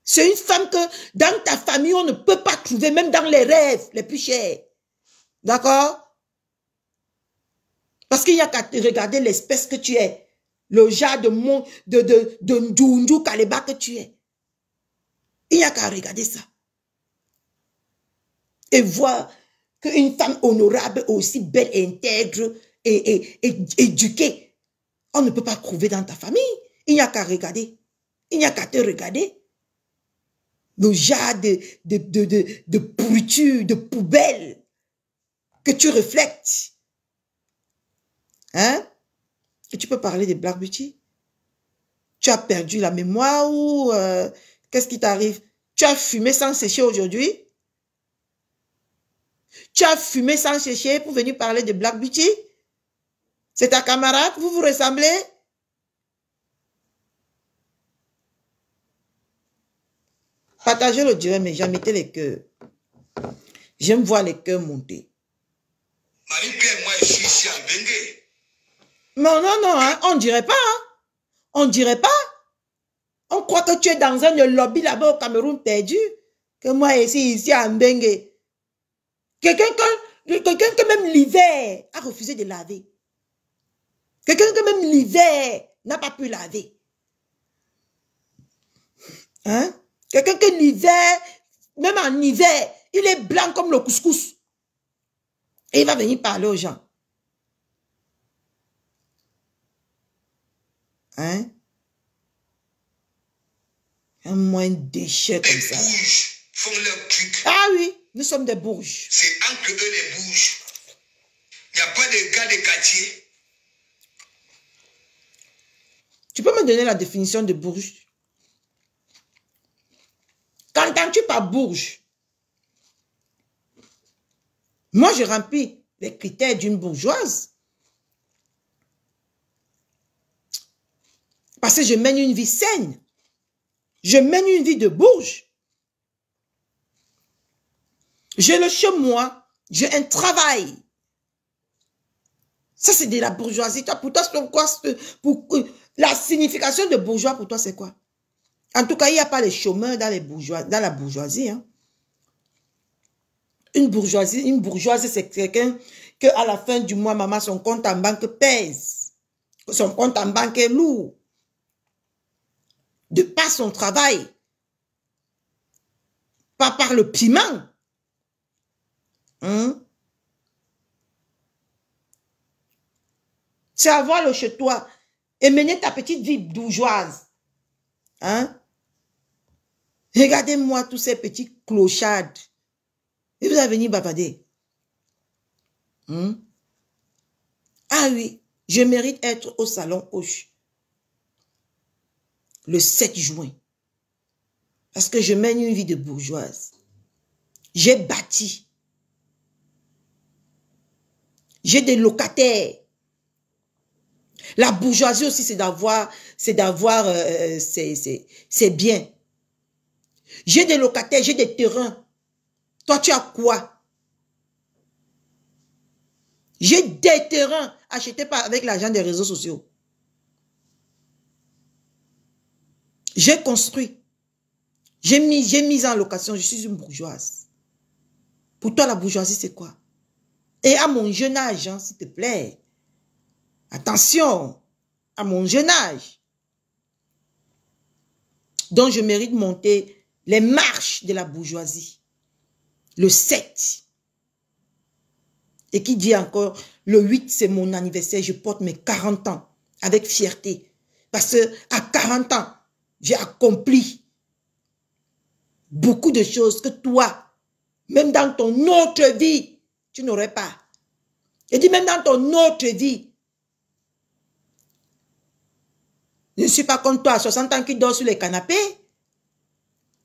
C'est une femme que dans ta famille, on ne peut pas trouver, même dans les rêves les plus chers. D'accord? Parce qu'il n'y a qu'à regarder l'espèce que tu es. Le genre de Ndjounjou Kaleba que tu es. Il n'y a qu'à regarder ça. Et voir qu'une femme honorable, aussi belle, intègre et éduquée, on ne peut pas trouver dans ta famille. Il n'y a qu'à regarder. Il n'y a qu'à te regarder. Le genre de pourriture, de poubelle que tu reflètes. Hein? Et tu peux parler de Black Beauty? Tu as perdu la mémoire ou qu'est-ce qui t'arrive? Tu as fumé sans sécher aujourd'hui? Tu as fumé sans sécher pour venir parler de Black Beauty? C'est ta camarade? Vous vous ressemblez? Partagez le direct, mais j'en mettais les cœurs. J'aime voir les cœurs monter. Marie-Pierre, moi, je suis ici à Bengue. Non, non, non, hein, on ne dirait pas. Hein. On ne dirait pas. On croit que tu es dans un lobby là-bas au Cameroun perdu. Que moi, ici à Mbengue. Quelqu'un que même l'hiver a refusé de laver. Quelqu'un que même l'hiver n'a pas pu laver. Hein? Quelqu'un que l'hiver, même en hiver, il est blanc comme le couscous. Et il va venir parler aux gens. Hein? Un moins déchet comme ça. Les Bourges font leur truc. Ah oui, nous sommes des bourges. C'est entre eux les Bourges. Il n'y a pas de gars de quartier. Tu peux me donner la définition de bourge? Qu'entends-tu par bourge? Moi, je remplis les critères d'une bourgeoise. Parce que je mène une vie saine. Je mène une vie de bourge. J'ai le chez moi. J'ai un travail. Ça, c'est de la bourgeoisie. Toi, pour toi, la signification de bourgeois, pour toi, c'est quoi? En tout cas, il n'y a pas les chômeurs dans la bourgeoisie. Hein. Une bourgeoise, c'est quelqu'un que à la fin du mois, maman, son compte en banque pèse. Son compte en banque est lourd. De par son travail. Pas par le piment. Hein? C'est avoir le chez toi et mener ta petite vie bourgeoise. Hein? Regardez-moi tous ces petits clochards. Et vous allez venir bavarder. Hein? Ah oui, je mérite d'être au salon Hoche. Le 7 juin. Parce que je mène une vie de bourgeoise. J'ai bâti. J'ai des locataires. La bourgeoisie aussi, c'est d'avoir c'est bien. J'ai des locataires, j'ai des terrains. Toi, tu as quoi? J'ai des terrains achetés avec l'argent des réseaux sociaux. J'ai construit. J'ai mis en location. Je suis une bourgeoise. Pour toi, la bourgeoisie, c'est quoi? Et à mon jeune âge, hein, s'il te plaît. Attention. À mon jeune âge. Donc, je mérite de monter les marches de la bourgeoisie. Le 7. Et qui dit encore, le 8, c'est mon anniversaire. Je porte mes 40 ans avec fierté. Parce que à 40 ans, j'ai accompli beaucoup de choses que toi, même dans ton autre vie, tu n'aurais pas. Je dis même dans ton autre vie. Je ne suis pas comme toi à 60 ans qui dort sur les canapés.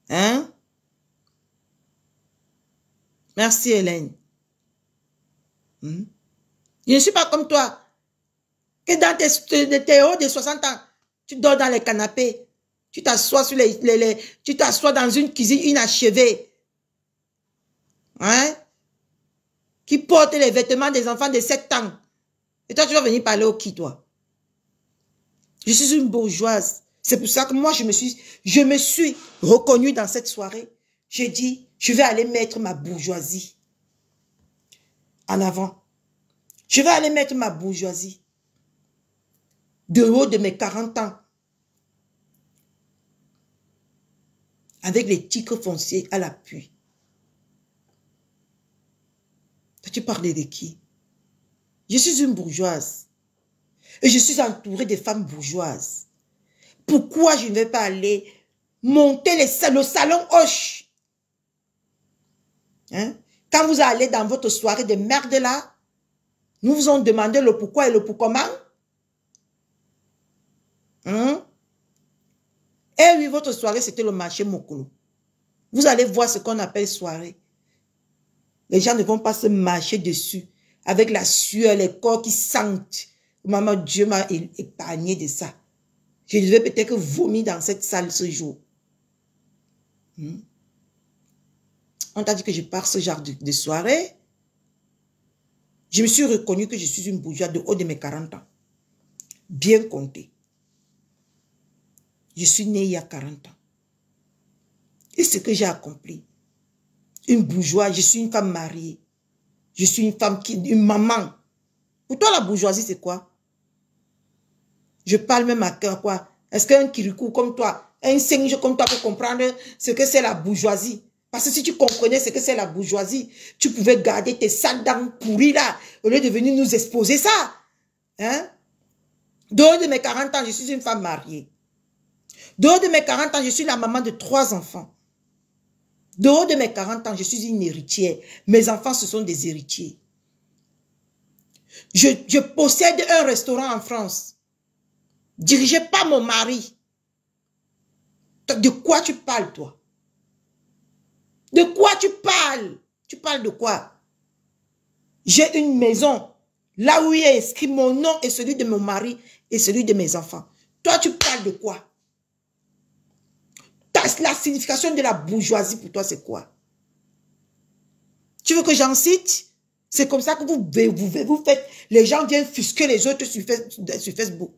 Hein? Merci Hélène. Je ne suis pas comme toi. Que dans tes hauts de 60 ans, tu dors dans les canapés. Tu t'assois sur tu t'assois dans une cuisine inachevée. Hein? Qui porte les vêtements des enfants de 7 ans. Et toi, tu vas venir parler au qui, toi? Je suis une bourgeoise. C'est pour ça que moi, je me suis reconnue dans cette soirée. J'ai dit, je vais aller mettre ma bourgeoisie en avant. Je vais aller mettre ma bourgeoisie de haut de mes 40 ans. Avec les titres fonciers à l'appui. Tu parles de qui? Je suis une bourgeoise. Et je suis entourée de femmes bourgeoises. Pourquoi je ne vais pas aller monter le salon Hoche? Hein? Quand vous allez dans votre soirée de merde là, nous vous avons demandé le pourquoi et le pour comment. Hein? Et oui, votre soirée, c'était le marché Mokolo. Vous allez voir ce qu'on appelle soirée. Les gens ne vont pas se marcher dessus avec la sueur, les corps qui sentent. Maman, Dieu m'a épargné de ça. Je devais peut-être vomir dans cette salle ce jour. On t'a dit que je pars ce genre de soirée. Je me suis reconnue que je suis une bourgeoise de haut de mes 40 ans. Bien compté. Je suis née il y a 40 ans. Et ce que j'ai accompli. Une bourgeoise, je suis une femme mariée. Je suis une femme une maman. Pour toi, la bourgeoisie, c'est quoi? Je parle même à quoi? Est-ce qu'un kirikou comme toi, un singe comme toi peut comprendre ce que c'est la bourgeoisie? Parce que si tu comprenais ce que c'est la bourgeoisie, tu pouvais garder tes sales dents pourries là, au lieu de venir nous exposer ça. Hein? De haut de mes 40 ans, je suis une femme mariée. De haut de mes 40 ans, je suis la maman de 3 enfants. De haut de mes 40 ans, je suis une héritière. Mes enfants, ce sont des héritiers. Je possède un restaurant en France. Dirigé par mon mari. De quoi tu parles, toi? De quoi tu parles? Tu parles de quoi? J'ai une maison. Là où il est inscrit mon nom et celui de mon mari et celui de mes enfants. Toi, tu parles de quoi? La signification de la bourgeoisie pour toi, c'est quoi? Tu veux que j'en cite? C'est comme ça que vous faites. Les gens viennent fusquer les autres sur Facebook.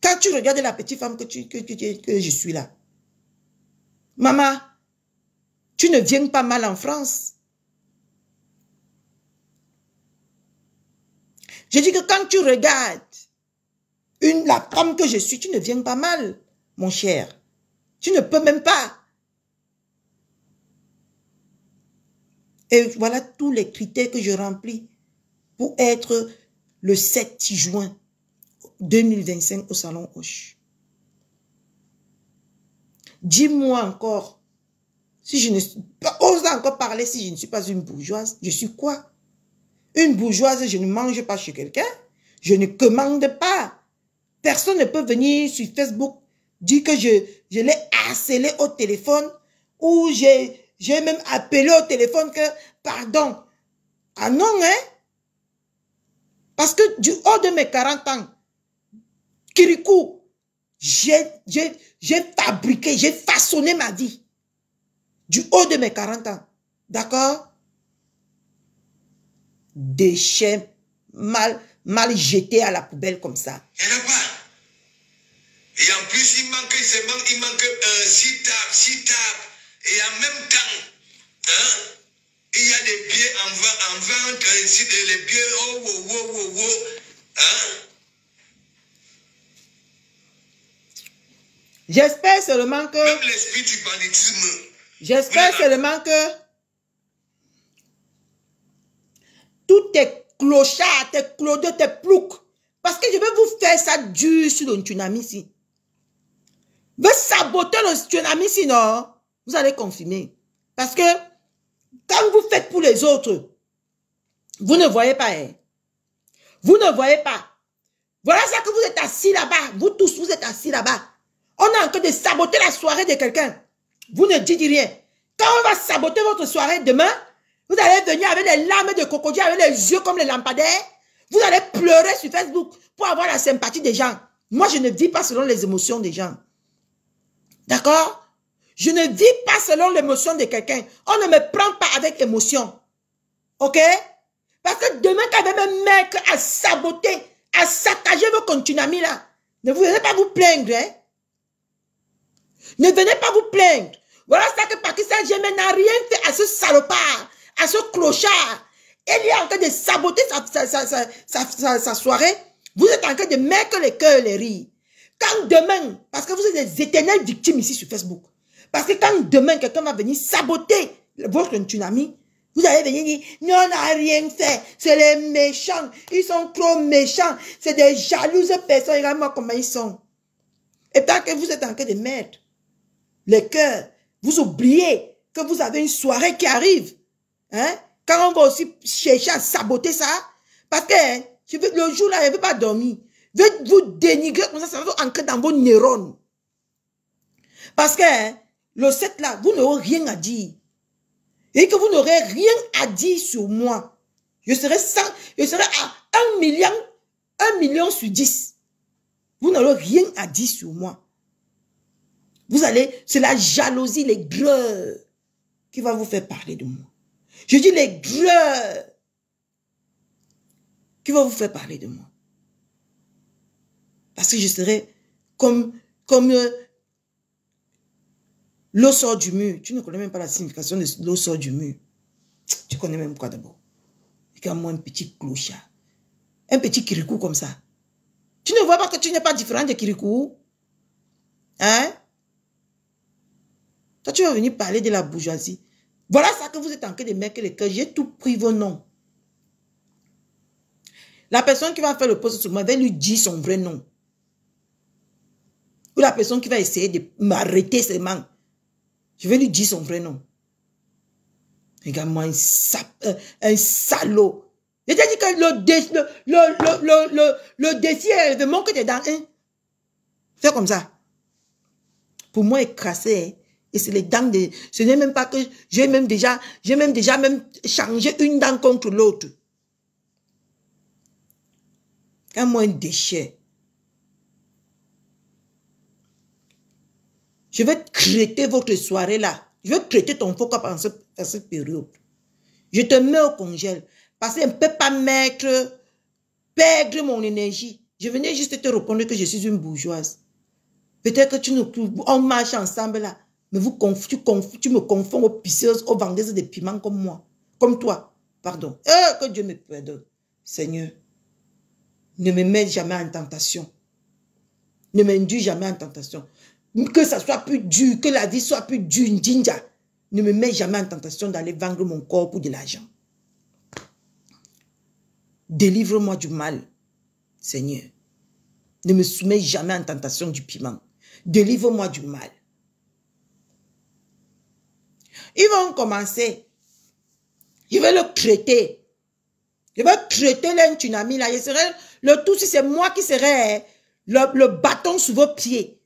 Quand tu regardes la petite femme que je suis là. Maman, tu ne viens pas mal en France. Je dis que quand tu regardes la femme que je suis, tu ne viens pas mal, mon cher. Tu ne peux même pas. Et voilà tous les critères que je remplis pour être le 7 juin 2025 au Salon Hoche. Dis-moi encore, si je ne ose encore parler si je ne suis pas une bourgeoise, je suis quoi? Une bourgeoise, je ne mange pas chez quelqu'un, je ne commande pas. Personne ne peut venir sur Facebook dire que je l'ai harcelé au téléphone ou j'ai même appelé au téléphone que, pardon. Ah non, hein? Parce que du haut de mes 40 ans, Kirikou, j'ai fabriqué, j'ai façonné ma vie. Du haut de mes 40 ans. D'accord? Déchets mal jetés à la poubelle comme ça. Il n'y en a pas. Et en plus, il manque un sit-up. Et en même temps, hein, il y a des billets en vente, les billets, hein. J'espère seulement que... Même l'esprit du banditisme. J'espère seulement que... Tous tes clochards, tes clodos, tes ploucs. Parce que je vais vous faire ça dur sur le tsunami ici. Je vais saboter le tsunami ici, non? Vous allez confirmer. Parce que quand vous faites pour les autres, vous ne voyez pas. Hein? Vous ne voyez pas. Voilà ça que vous êtes assis là-bas. Vous tous, vous êtes assis là-bas. On est en train de saboter la soirée de quelqu'un. Vous ne dites rien. Quand on va saboter votre soirée demain, vous allez venir avec des larmes de crocodile, avec les yeux comme les lampadaires. Vous allez pleurer sur Facebook pour avoir la sympathie des gens. Moi, je ne vis pas selon les émotions des gens. D'accord? Je ne vis pas selon l'émotion de quelqu'un. On ne me prend pas avec émotion. Ok? Parce que demain, quand même un mec a saboté, à saccager vos continuamis là. Ne venez pas vous plaindre. Hein? Ne venez pas vous plaindre. Voilà ça que Pakistan Jemen n'a rien fait à ce salopard, à ce clochard. Il est en train de saboter sa soirée. Vous êtes en train de mettre les cœurs et les rires. Quand demain, parce que vous êtes des éternelles victimes ici sur Facebook. Parce que quand demain, quelqu'un va venir saboter votre continuami, vous allez venir dire, non, on n'a rien fait. C'est les méchants. Ils sont trop méchants. C'est des jalouses personnes. Regarde-moi comment ils sont. Et tant que vous êtes en train de mettre les cœurs, vous oubliez que vous avez une soirée qui arrive. Hein? Quand on va aussi chercher à saboter ça. Parce que hein, le jour-là, je ne veux pas dormir. Je vais vous dénigrer comme ça va ancrer dans vos neurones. Parce que hein, le 7 là, vous n'aurez rien à dire. Et que vous n'aurez rien à dire sur moi. Je serai à 1 million sur 10. Vous n'aurez rien à dire sur moi. Vous allez, c'est la jalousie, les greurs qui va vous faire parler de moi. Je dis les greurs qui va vous faire parler de moi. Parce que je serai comme l'eau sort du mur. Tu ne connais même pas la signification de l'eau sort du mur. Tu connais même quoi d'abord? Regarde-moi un petit clochard. Un petit kirikou comme ça. Tu ne vois pas que tu n'es pas différent de kirikou? Hein? Toi, tu vas venir parler de la bourgeoisie. Voilà ça que vous êtes en train de mettre les cœurs. J'ai tout pris vos noms. La personne qui va faire le post sur moi va lui dire son vrai nom. Ou la personne qui va essayer de m'arrêter seulement. Je vais lui dire son vrai nom. Regarde-moi, un salaud. Je t'ai dit que le défi est de mon côté dans un. Fais comme ça. Pour moi, écrasé. Et c'est les dents de... Ce n'est même pas que j'ai même déjà changé une dent contre l'autre. Regarde-moi un déchet. Je vais traiter votre soirée là. Je vais traiter ton faux pendant cette période. Je te mets au congèle. Parce que je ne peux pas perdre mon énergie. Je venais juste te répondre que je suis une bourgeoise. Peut-être que on marche ensemble là. Mais tu me confonds aux pisseuses, aux vendeuses de piments comme moi. Comme toi. Pardon. Que Dieu me pardonne. Seigneur. Ne me mets jamais en tentation. Ne m'induis jamais en tentation. Que ça soit plus dur, que la vie soit plus dure, Ninja. Ne me mets jamais en tentation d'aller vendre mon corps pour de l'argent. Délivre-moi du mal, Seigneur. Ne me soumets jamais en tentation du piment. Délivre-moi du mal. Ils vont commencer. Je vais le traiter. Je vais traiter l'intsunami là. Le tout, si c'est moi qui serai le bâton sous vos pieds.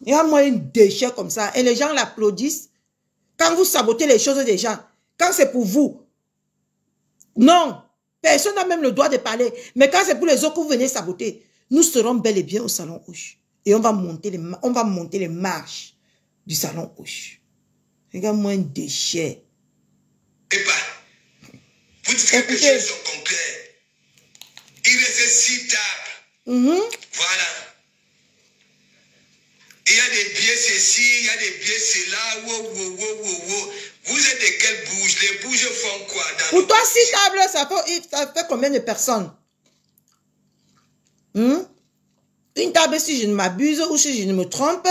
Il y a moi un déchet comme ça. Et les gens l'applaudissent. Quand vous sabotez les choses des gens. Quand c'est pour vous. Non. Personne n'a même le droit de parler. Mais quand c'est pour les autres que vous venez saboter. Nous serons bel et bien au salon rouge. Et on va monter les marches du salon rouge. Regarde-moi un déchet. Et pas. Vous dites que les choses sont concrètes. Il reste 6 tables. Voilà. Il y a des billets ceci, il y a des billets cela. Vous êtes de quelle bouge? Les bouges font quoi? Pour toi, 6 tables, ça fait combien de personnes? Une table, si je ne m'abuse ou si je ne me trompe,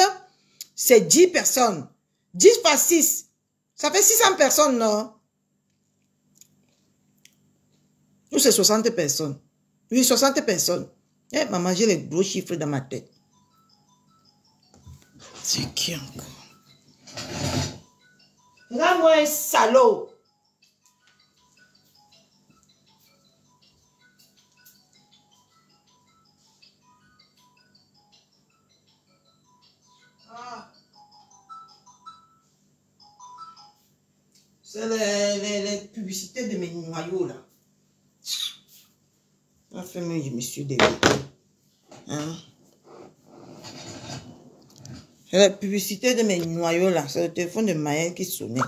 c'est 10 personnes. 10 par 6. Ça fait 600 personnes, non? Ou c'est 60 personnes. Oui, 60 personnes. Eh, maman, j'ai les gros chiffres dans ma tête. C'est qui encore? Envoie-moi un salaud. C'est les publicités de mes noyaux là. Enfin, je me suis dégoûté. Hein? C'est la publicité de mes noyaux là. C'est le téléphone de Maël qui sonnait.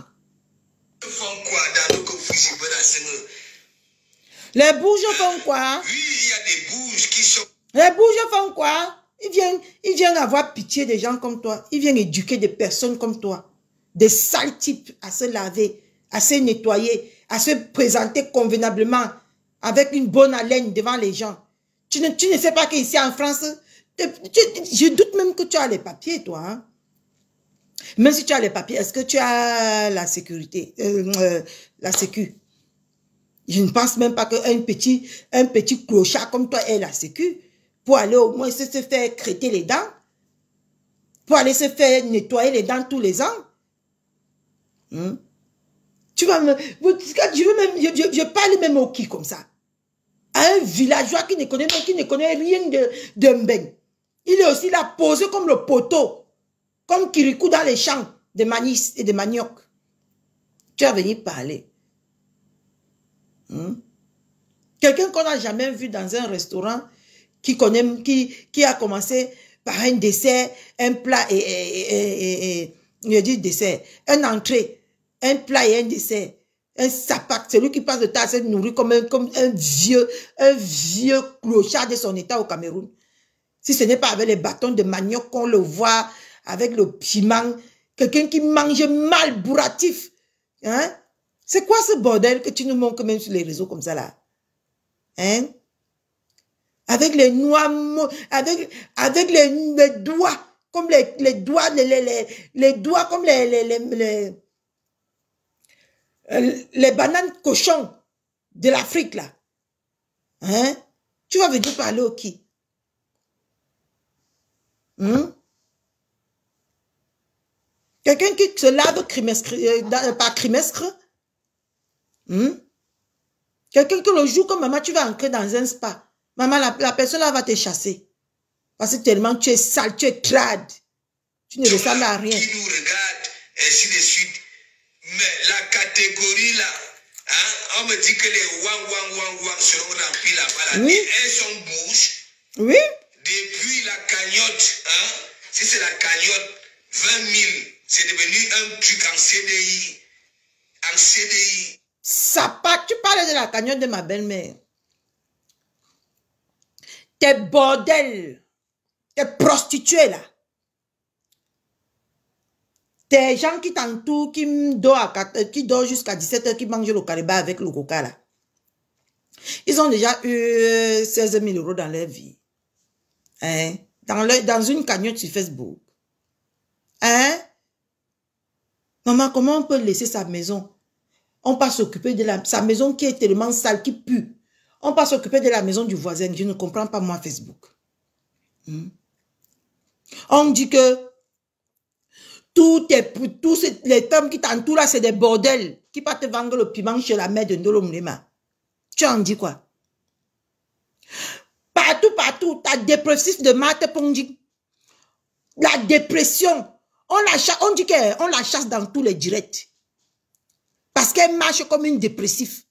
Les bouges font quoi? Oui, il y a des bouges qui sont... Les bouges font quoi? Ils viennent avoir pitié des gens comme toi. Ils viennent éduquer des personnes comme toi. Des sales types à se laver, à se nettoyer, à se présenter convenablement avec une bonne haleine devant les gens. Tu ne sais pas qu'ici en France, je doute même que tu as les papiers, toi. Hein? Même si tu as les papiers, est-ce que tu as la sécurité, la sécu? Je ne pense même pas qu'un petit clochard comme toi ait la sécu pour aller au moins se faire crêter les dents, pour aller se faire nettoyer les dents tous les ans. Tu vas me... Je parle même au qui comme ça. À un villageois qui ne connaît rien de Mbeng. Il est aussi là posé comme le poteau, comme Kirikou dans les champs de manis et de manioc. Tu vas venir parler. Quelqu'un qu'on n'a jamais vu dans un restaurant qui a commencé par un dessert, un plat je dis dessert, un entrée, un plat et un dessert, un sapac, celui qui passe de temps à se nourrir comme un vieux clochard de son état au Cameroun. Si ce n'est pas avec les bâtons de manioc qu'on le voit, avec le piment, quelqu'un qui mange mal, bourratif. Hein? C'est quoi ce bordel que tu nous montres même sur les réseaux comme ça là? Hein? Avec les noix, avec les doigts, comme les doigts, les doigts comme les bananes cochons de l'Afrique là. Hein? Tu vas venir parler au qui? Quelqu'un qui se lave par trimestre? Quelqu'un que le jour que maman tu vas entrer dans un spa, maman la personne là va te chasser. Parce que tellement tu es sale, tu es crade. Tu ne ressembles à rien. Qui nous regarde, ainsi de suite. Mais la catégorie là, hein, on me dit que les wang seront remplis là-bas. Oui. Et elles sont bouches. Oui. Depuis la cagnotte, hein, si c'est la cagnotte, 20 000, c'est devenu un truc en CDI. En CDI. Ça part, tu parles de la cagnotte de ma belle-mère. Tes bordels, tes prostituées là. Tes gens qui t'entourent, qui dorment jusqu'à 17h, qui mangent le calibat avec le coca là. Ils ont déjà eu 16 000 € dans leur vie. Hein? Dans une cagnotte sur Facebook. Hein? Maman, comment on peut laisser sa maison? On peut s'occuper de sa maison qui est tellement sale, qui pue. On peut s'occuper de la maison du voisin. Je ne comprends pas moi Facebook. On dit que tous les femmes qui t'entourent là, c'est des bordels. Qui partent te vendre le piment chez la mère de Ndolo Moulema. Tu en dis quoi? Partout, t'as dépressif de Marthe Pongji. La dépression. On dit qu'on la chasse dans tous les directs. Parce qu'elle marche comme une dépressive.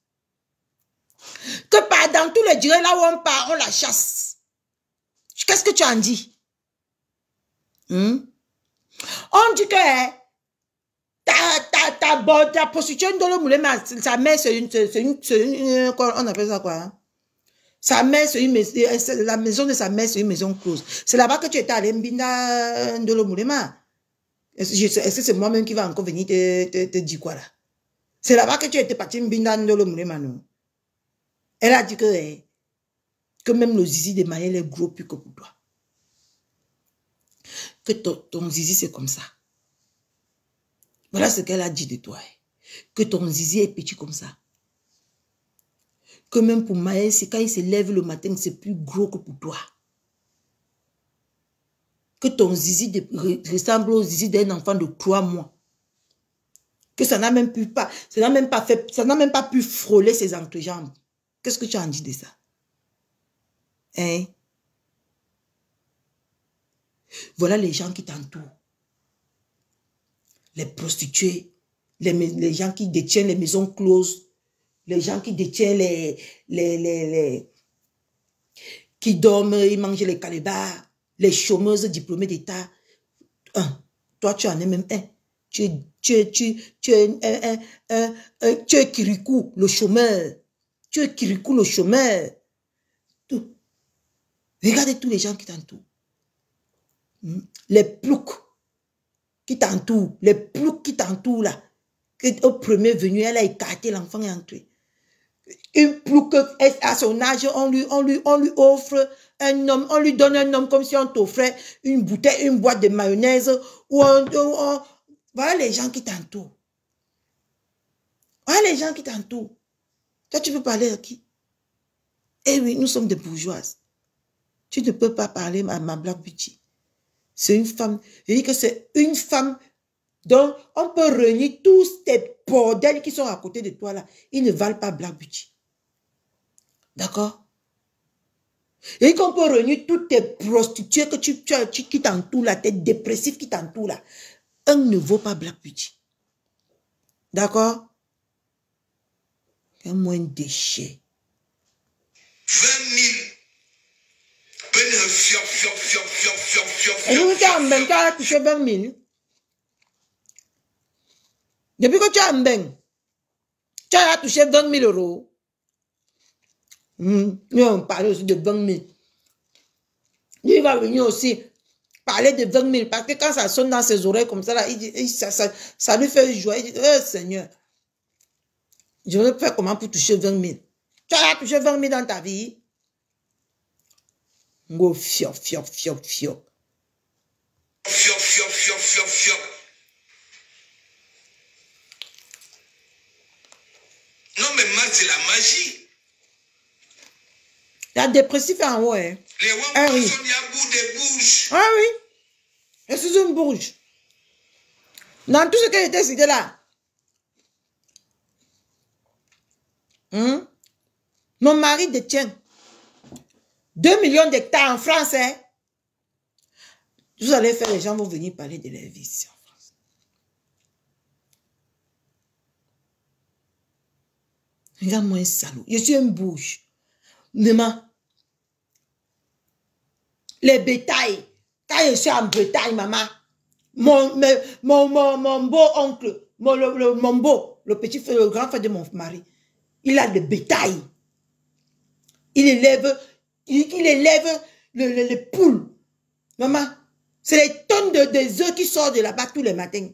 Que dans tous les directs là où on part, on la chasse. Qu'est-ce que tu en dis? On dit que ta prostituée dans le moulin, sa mère c'est une, on appelle ça quoi? Hein? Sa mère c'est une maison, la maison de sa mère c'est une maison close. C'est là-bas que tu étais allé Mbinda dans le moulin. Est-ce que c'est moi-même qui va encore venir te dire quoi là? C'est là-bas que tu étais parti Mbinda dans le moulin, non? Elle a dit que même le zizi de Maël est gros plus que pour toi. Que ton zizi c'est comme ça. Voilà ce qu'elle a dit de toi. Que ton zizi est petit comme ça. Que même pour Maël, c'est quand il se lève le matin, c'est plus gros que pour toi. Que ton zizi ressemble au zizi d'un enfant de 3 mois. que ça n'a même pas, ça n'a même pas fait, ça n'a même pas pu frôler ses entrejambes. Qu'est-ce que tu en dis de ça? Hein? Voilà les gens qui t'entourent. Les prostituées, les gens qui détiennent les maisons closes, les gens qui détiennent qui dorment, ils mangent les calébars, les chômeuses diplômées d'État. Toi, tu en es même un. Tu es Kirikou, le chômeur. Tu es Kirikou, le chômeur. Tout. Regardez tous les gens qui t'entourent. Les ploucs qui t'entourent, les ploucs qui t'entourent là. Au premier venu, elle a écarté l'enfant et entré. Une plouc à son âge, on lui offre un homme, on lui donne un homme comme si on t'offrait une bouteille, une boîte de mayonnaise. Voilà les gens qui t'entourent. Voilà les gens qui t'entourent. Toi, tu peux parler à qui? Eh oui, nous sommes des bourgeoises. Tu ne peux pas parler à ma Black Beauty. C'est une femme. Je dis que c'est une femme dont on peut réunir tous tes bordels qui sont à côté de toi là. Ils ne valent pas Black Beauty. D'accord? Et qu'on peut réunir toutes tes prostituées que qui t'entourent là, tes dépressifs qui t'entourent là. Un ne vaut pas Black Beauty. D'accord? Un moins déchet. 20 000. Et nous, tu as touché 20 000. Depuis que tu as un bain, tu as touché 20 000 euros. Nous, on parlait aussi de 20 000. Il va venir aussi parler de 20 000 parce que quand ça sonne dans ses oreilles comme ça, là, ça lui fait jouer. Il dit, oh Seigneur, je vais faire comment pour toucher 20 000? Tu as touché 20 000 dans ta vie? Go fiop, fiop, fiop, fiop. Fiop, fiop, fiop, fiop, fiop. Non, mais Marc, c'est la magie. La dépressif est en haut, hein. Les Ah oui. personnes, il y a bout des bourges. Ah oui. Je suis une bourge. Dans tout ce que j'étais cité là. Mon mari détient 2 millions d'hectares en France, hein. Vous allez faire, les gens vont venir parler de leur vie ici en France. Regarde-moi un salaud. Je suis une bouche. Maman. Les bétails. Quand je suis en Bretagne, maman. Mon beau oncle. Le grand frère de mon mari. Il a le bétail. Il élève les poules. Maman, c'est les tonnes des œufs qui sortent de là-bas tous les matins.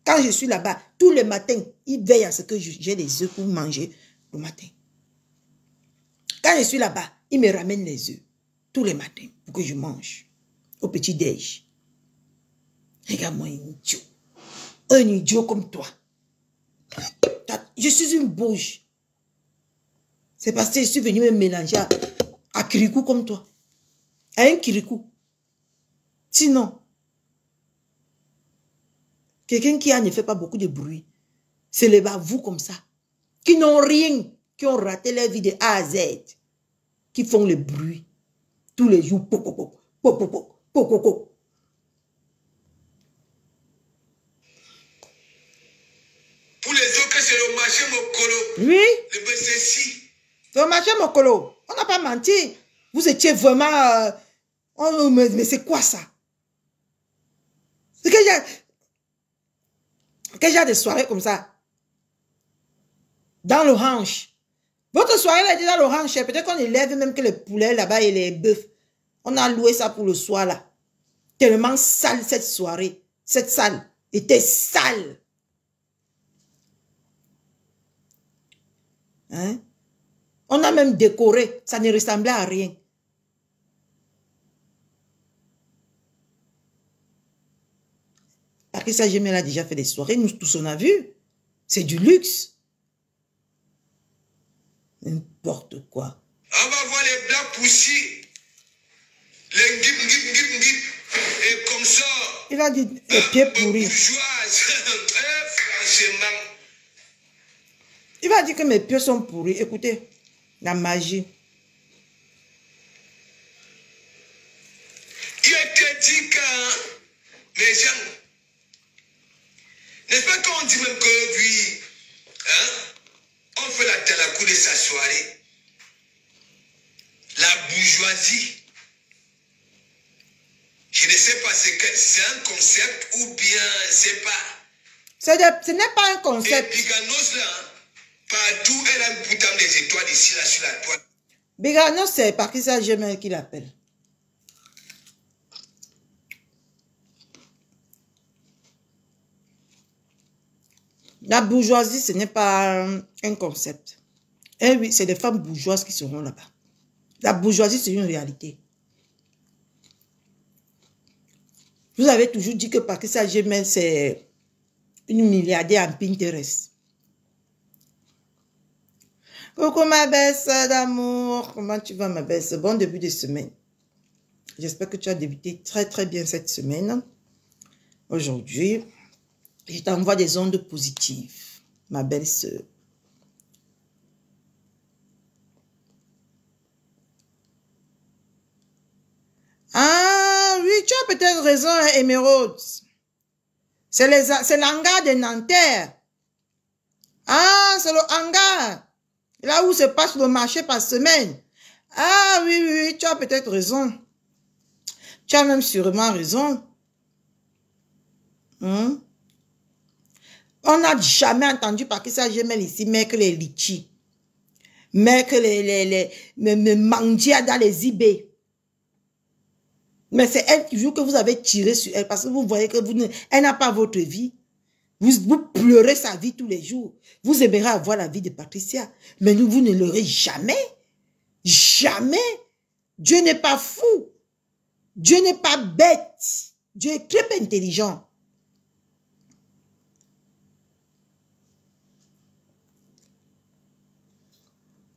Quand je suis là-bas, tous les matins, il veille à ce que j'ai des œufs pour manger le matin. Quand je suis là-bas, il me ramène les œufs tous les matins pour que je mange au petit-déj. Regarde-moi un idiot. Un idiot comme toi. Je suis une bouche. C'est parce que je suis venu me mélanger à Kirikou comme toi. À un Kirikou. Sinon, quelqu'un qui ne fait pas beaucoup de bruit, c'est les bavous comme ça, qui n'ont rien, qui ont raté leur vie de A à Z, qui font le bruit tous les jours. Pour les autres, c'est le marché Mokolo. Oui. Le BCC. Le marché Mokolo. On n'a pas menti. Vous étiez vraiment... mais c'est quoi ça? C'est que j'ai des soirées comme ça. Dans l'orange. Votre soirée là, est dans l'orange. Peut-être qu'on élève même que les poulets là-bas et les bœufs. On a loué ça pour le soir là. Tellement sale cette soirée. Cette salle était sale. Hein? On a même décoré. Ça ne ressemblait à rien. Parce que ça, Gemel a déjà fait des soirées. Nous tous, on a vu. C'est du luxe. N'importe quoi. On va voir les Black Pussy. Les ngip. Et comme ça. Il a dit les pieds pourris. Bourgeoise. forcément. Il va dire que mes pieds sont pourris. Écoutez, la magie. Il était dit que les gens, n'est-ce pas qu'on dit même que lui, hein, on fait la talakou de sa soirée. La bourgeoisie. Je ne sais pas si c'est un concept ou bien c'est pas. Ce n'est pas un concept. Et Biganos là, partout, elle a un bouton des étoiles ici, là, sur la toile. Biganos, c'est par qui ça, j'aime qu'il appelle. La bourgeoisie, ce n'est pas un concept. Eh oui, c'est des femmes bourgeoises qui seront là-bas. La bourgeoisie, c'est une réalité. Vous avez toujours dit que Patricia Gemel, c'est une milliardaire en Pinterest. Coucou ma belle sœur d'amour. Comment tu vas ma belle sœur? Bon début de semaine. J'espère que tu as débuté très très bien cette semaine. Aujourd'hui, je t'envoie des ondes positives, ma belle sœur. Ah oui, tu as peut-être raison, hein, Émeraude. C'est l'hangar de Nanterre. Ah, c'est le hangar. Là où se passe le marché par semaine. Ah oui, oui, oui, tu as peut-être raison. Tu as même sûrement raison. On n'a jamais entendu par qui ça Gemel ici, mettre les litchis. Mettre les mandia dans les eBay. Mais c'est elle toujours que vous avez tiré sur elle parce que vous voyez que elle n'a pas votre vie. Vous pleurez sa vie tous les jours. Vous aimerez avoir la vie de Patricia. Mais vous ne l'aurez jamais. Jamais. Dieu n'est pas fou. Dieu n'est pas bête. Dieu est très intelligent.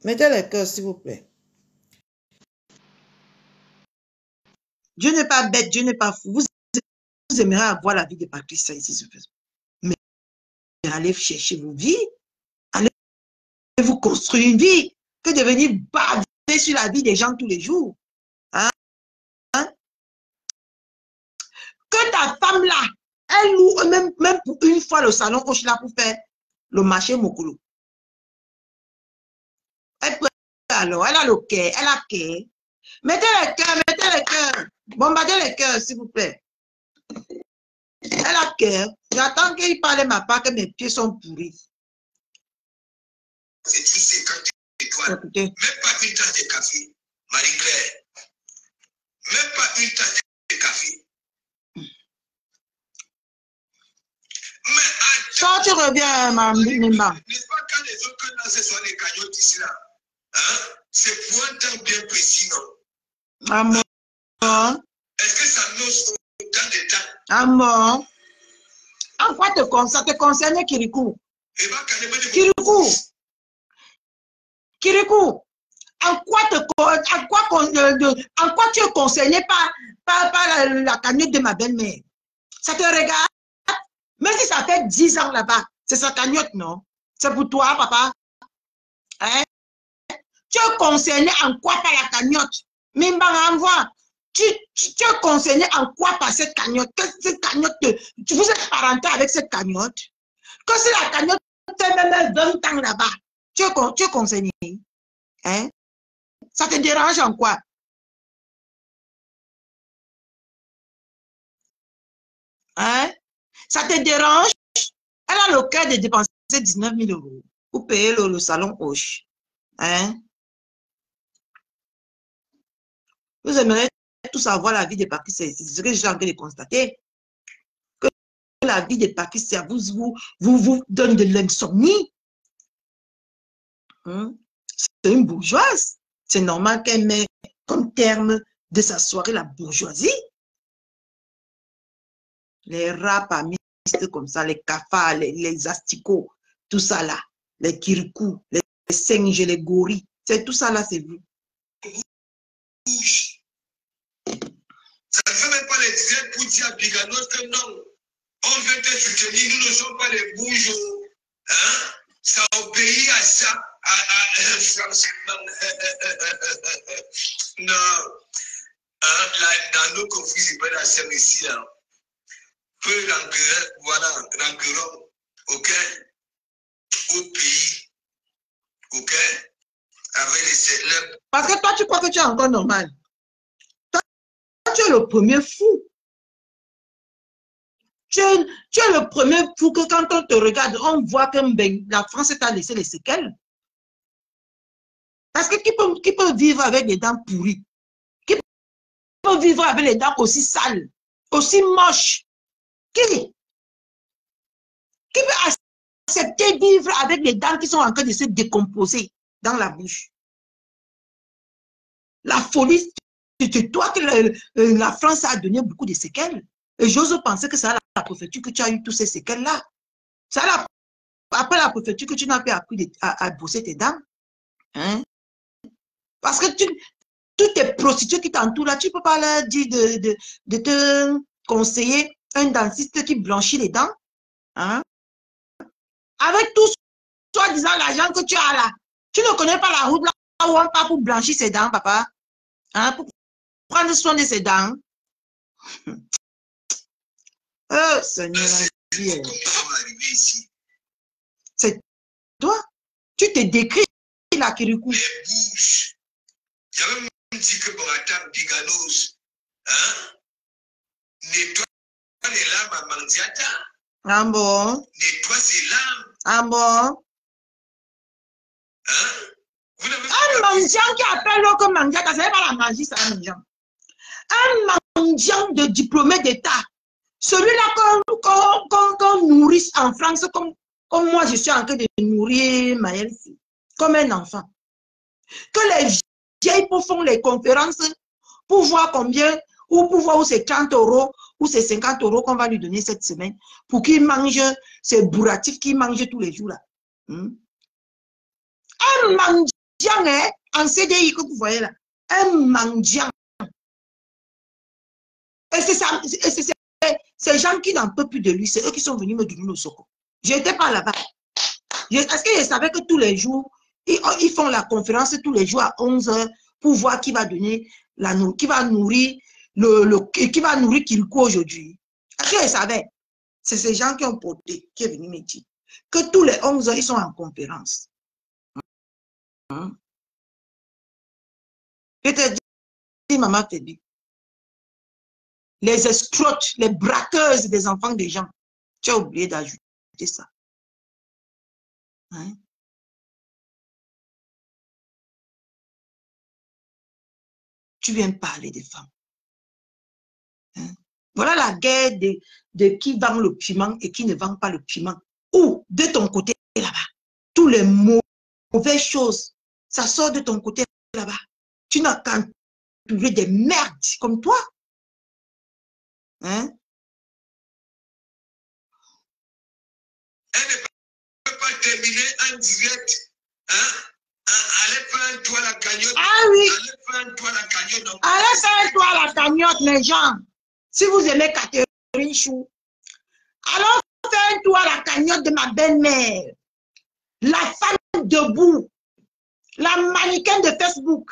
Mettez le cœur, s'il vous plaît. Dieu n'est pas bête, Dieu n'est pas fou. Vous aimerez avoir la vie de Patricia ici. Mais allez chercher vos vies. Allez vous construire une vie. Que de venir baver sur la vie des gens tous les jours. Hein? Que ta femme là, elle loue même pour une fois le salon au là pour faire le marché Mokolo. Elle peut alors, elle a le cœur, elle a cœur. Mettez les cœurs. Bombardez les cœurs, s'il vous plaît. Elle a cœur. J'attends qu'il parle de ma part que mes pieds sont pourris. C'est une 50 étoiles. Écoutez. Même pas une tasse de café, Marie-Claire. Même pas une tasse de café. Mais quand tu reviens, ma Nimba. N'est-ce pas quand les autres là, ce sont les cagnottes ici là? Hein? C'est pour un temps bien précis, non? Amour. Est-ce que ça nous dans des temps? Amour. En quoi ça te concerne, Kirikou? Kirikou. En quoi tu es concerné par la cagnotte de ma belle-mère? Ça te regarde? Même si ça fait 10 ans là-bas, c'est sa cagnotte, non? C'est pour toi, papa. Hein? Tu es concerné en quoi par la cagnotte? Mimba, renvoie. Tu es concerné en quoi par cette cagnotte? Que cette cagnotte, vous êtes parenté avec cette cagnotte? Que si la cagnotte fait même 20 ans là-bas, tu es concerné? Hein? Ça te dérange en quoi? Hein? Ça te dérange? Elle a le cœur de dépenser 19 000 € pour payer le salon Hoche. Hein? Vous aimeriez tous avoir la vie de Patricia. C'est ce que j'ai envie de constater. Que la vie de Patricia vous donne de l'insomnie. Hein? C'est une bourgeoise. C'est normal qu'elle met comme terme de sa soirée la bourgeoisie. Les rats parmi comme ça, les cafards, les asticots, tout ça là, les kirikou, les singes, les gorilles, c'est tout ça là, c'est vous. Ça ne fait même pas les dizaines pour dire à Biganos que non, on veut te soutenir, nous ne sommes pas les bourgeois. Hein? Ça obéit à ça. Franchement. Non. Hein? Là, dans nos conflits, c'est pas la scène ici. Hein? Peu rancœur, voilà, rancœur, ok? Au pays, ok? Avec les célèbres. Parce que toi, tu crois que tu es encore normal. Toi, tu es le premier fou. Tu es le premier fou que quand on te regarde, on voit que la France t'a laissé les séquelles. Parce que qui peut vivre avec des dents pourries? Qui peut vivre avec les dents aussi sales, aussi moches? Qui peut accepter vivre avec les dents qui sont en train de se décomposer dans la bouche? La folie, c'est toi que la France a donné beaucoup de séquelles. Et j'ose penser que c'est à la préfecture que tu as eu tous ces séquelles-là. C'est après la préfecture que tu n'as pas appris à bosser tes dents. Hein? Parce que toutes tes prostituées qui t'entourent là, tu ne peux pas leur dire de te conseiller un dentiste qui blanchit les dents. Hein? Avec tout soi-disant l'argent que tu as là, tu ne connais pas la route là où on part pour blanchir ses dents, papa. Hein? Pour prendre soin de ses dents. Oh, Seigneur, c'est toi. Tu te décris là, Kirikou. Il y avait même dit que Boratam Biganos, hein, nettoie les larmes à Mandiata. Ah bon? Nettoie ses larmes. Ah bon? Hein? Un mendiant qui appelle l'autre Mandiata, ce n'est pas la magie, c'est un mendiant. Un mendiant de diplômé d'État. Celui-là qu'on nourrisse en France, comme moi je suis en train de nourrir Maëlle, comme un enfant. Que les vieilles font les conférences pour voir combien, ou pour voir où c'est 30 € ou c'est 50 € qu'on va lui donner cette semaine pour qu'il mange ces bourratifs qu'il mange tous les jours là. Un mendiant, hein, en CDI que vous voyez là, un mendiant. Et c'est ça, ces gens qui n'en peuvent plus de lui, c'est eux qui sont venus me donner le secours. Je n'étais pas là-bas. Est-ce que je savais que tous les jours, ils font la conférence tous les jours à 11 h pour voir qui va donner qui va nourrir qui va nourrir Kirikou aujourd'hui. Est-ce que je savais? C'est ces gens qui ont porté, qui est venu me dire que tous les 11 h ils sont en conférence. Je te dis, maman te dit. Les escrocs, les braqueuses des enfants des gens. Tu as oublié d'ajouter ça. Hein? Tu viens parler des femmes. Hein? Voilà la guerre de qui vend le piment et qui ne vend pas le piment. Ou de ton côté là-bas, tous les mauvaises choses, ça sort de ton côté là-bas. Tu n'as qu'à trouver des merdes comme toi. Hein? Elle ne peut pas terminer en direct. Hein? Allez faire un toit à la cagnotte. Ah oui. Allez faire un toit à la cagnotte. Allez faire un toit à la cagnotte, les gens. Si vous aimez Catherine Chou, allons faire un tour à la cagnotte de ma belle-mère. La femme debout. La mannequin de Facebook.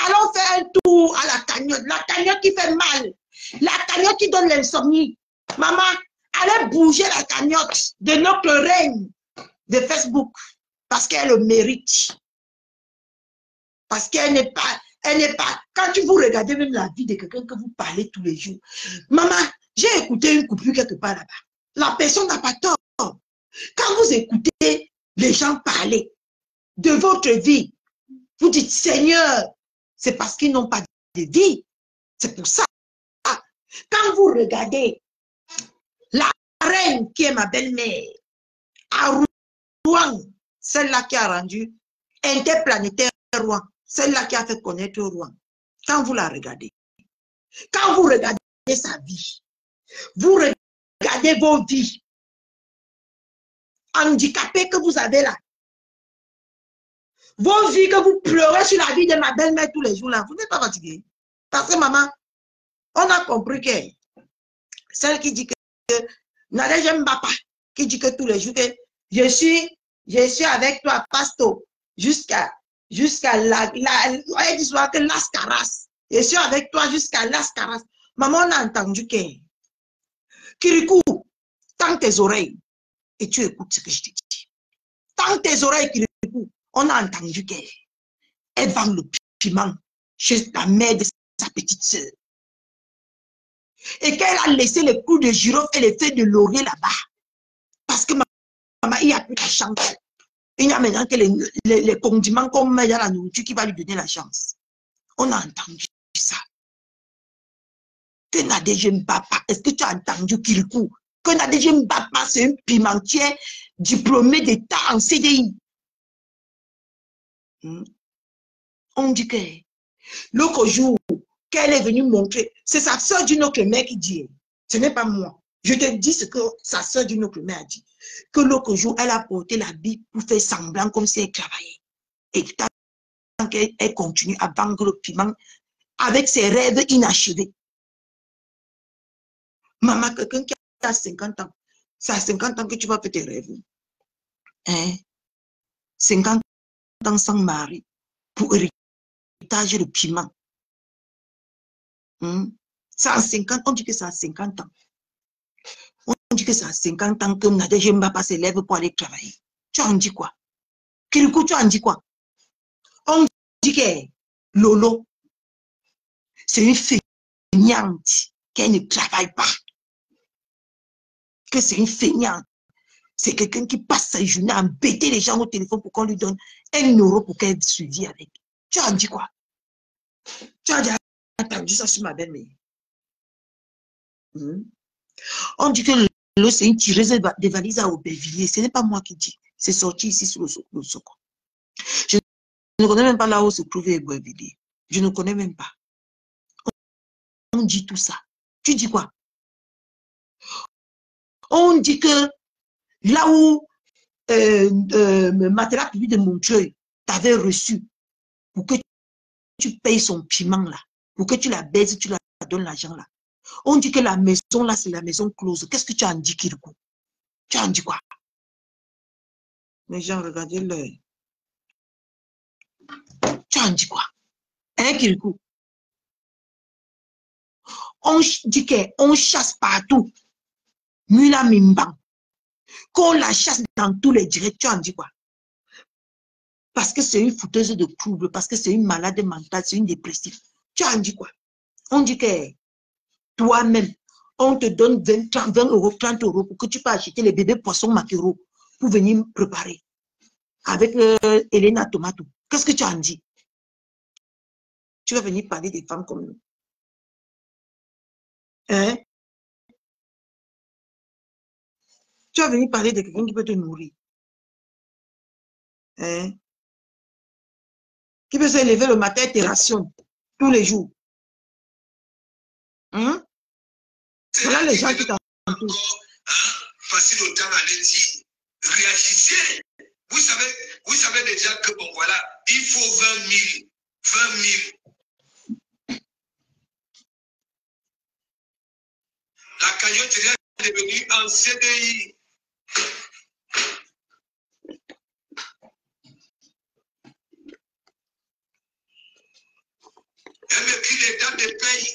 Allons faire un tour à la cagnotte. La cagnotte qui fait mal. La cagnotte qui donne l'insomnie. Maman, allez bouger la cagnotte de notre reine de Facebook. Parce qu'elle le mérite. Parce qu'elle n'est pas... Quand vous regardez même la vie de quelqu'un que vous parlez tous les jours. Maman, j'ai écouté une coupure quelque part là-bas. La personne n'a pas tort. Quand vous écoutez les gens parler de votre vie, vous dites, Seigneur, c'est parce qu'ils n'ont pas de vie. C'est pour ça. Quand vous regardez la reine qui est ma belle-mère, à Rouen, celle-là qui a rendu interplanétaire Rouen, celle-là qui a fait connaître Rouen, quand vous la regardez, quand vous regardez sa vie, vous regardez vos vies handicapées que vous avez là, vos vies que vous pleurez sur la vie de ma belle-mère tous les jours là, vous n'êtes pas fatigué. Parce que maman, on a compris que celle qui dit que Nadège Mbapa, qui dit que tous les jours que Je suis avec toi, Pasto, jusqu'à on dit souvent que Las Caras. Je suis avec toi jusqu'à Las Caras. Maman, on a entendu que Kirikou, tends tes oreilles et tu écoutes ce que je te dis. Tends tes oreilles, Kirikou. On a entendu qu'elle vend le piment chez la mère de sa petite sœur. Et qu'elle a laissé les clous de girofle et les feuilles de laurier là-bas. Parce que maman, il n'y a plus de chance. Il n'y a maintenant que les condiments qu'on met dans la nourriture qui va lui donner la chance. On a entendu ça. Que Nadège Mbapa, est-ce que tu as entendu Kirikou? Que Nadège Mbapa, c'est un pimentier diplômé d'État en CDI. On dit que l'autre jour, qu'elle est venue montrer, c'est sa soeur d'une autre mère qui dit, ce n'est pas moi. Je te dis ce que sa soeur d'une autre mère a dit. Que l'autre jour, elle a porté la Bible pour faire semblant comme si elle travaillait. Et tant qu'elle continue à vendre le piment avec ses rêves inachevés. Maman, quelqu'un qui a 50 ans, c'est à 50 ans que tu vas faire tes rêves. Hein? 50 ans sans mari pour héritage de piment. C'est à 50, on dit que c'est à 50 ans. On dit que c'est à 50 ans que Nadège Mbapa se lève pour aller travailler. Tu en dis quoi? Kirikou, tu en dis quoi? On dit que Lolo, c'est une feignante, qu'elle ne travaille pas. Que c'est une feignante. C'est quelqu'un qui passe sa journée à embêter les gens au téléphone pour qu'on lui donne 1 euro pour qu'elle suive avec. Tu en dis quoi? Tu as déjà entendu ça sur ma belle-mère? On dit que Lolo, c'est une tireuse de valises à Aubervilliers. Ce n'est pas moi qui dis. C'est sorti ici sur le Soko. Je ne connais même pas là où se trouvait Aubervilliers. Je ne connais même pas. On dit tout ça. Tu dis quoi? On dit que là où Matelas public de Montreuil t'avait reçu pour que tu payes son piment là, pour que tu la baises, tu la donnes l'argent là. On dit que la maison là, c'est la maison close. Qu'est-ce que tu en dis, Kirikou? Tu en dis quoi? Les gens, regardez l'œil. Tu en dis quoi? Hein, Kirikou? On dit qu'on chasse partout. Mula Mimban. Qu'on la chasse dans tous les directs. Tu en dis quoi? Parce que c'est une fouteuse de trouble, parce que c'est une malade mentale, c'est une dépressive. Tu en dis quoi? On dit que toi-même, on te donne 20 euros, 30 euros pour que tu peux acheter les bébés poissons maquereaux pour venir préparer avec Elena Tomato. Qu'est-ce que tu en dis? Tu vas venir parler des femmes comme nous. Hein? Tu vas venir parler de quelqu'un qui peut te nourrir. Hein? Qui peut se lever le matin et te rationne tous les jours. Hein? Voilà les gens qui t'entourent. Facile au temps à le dire. Réagissez. Vous savez déjà que bon voilà, il faut 20 000. 20 000. La cagnotte est devenue en CDI. Elle me dit les dates de paye.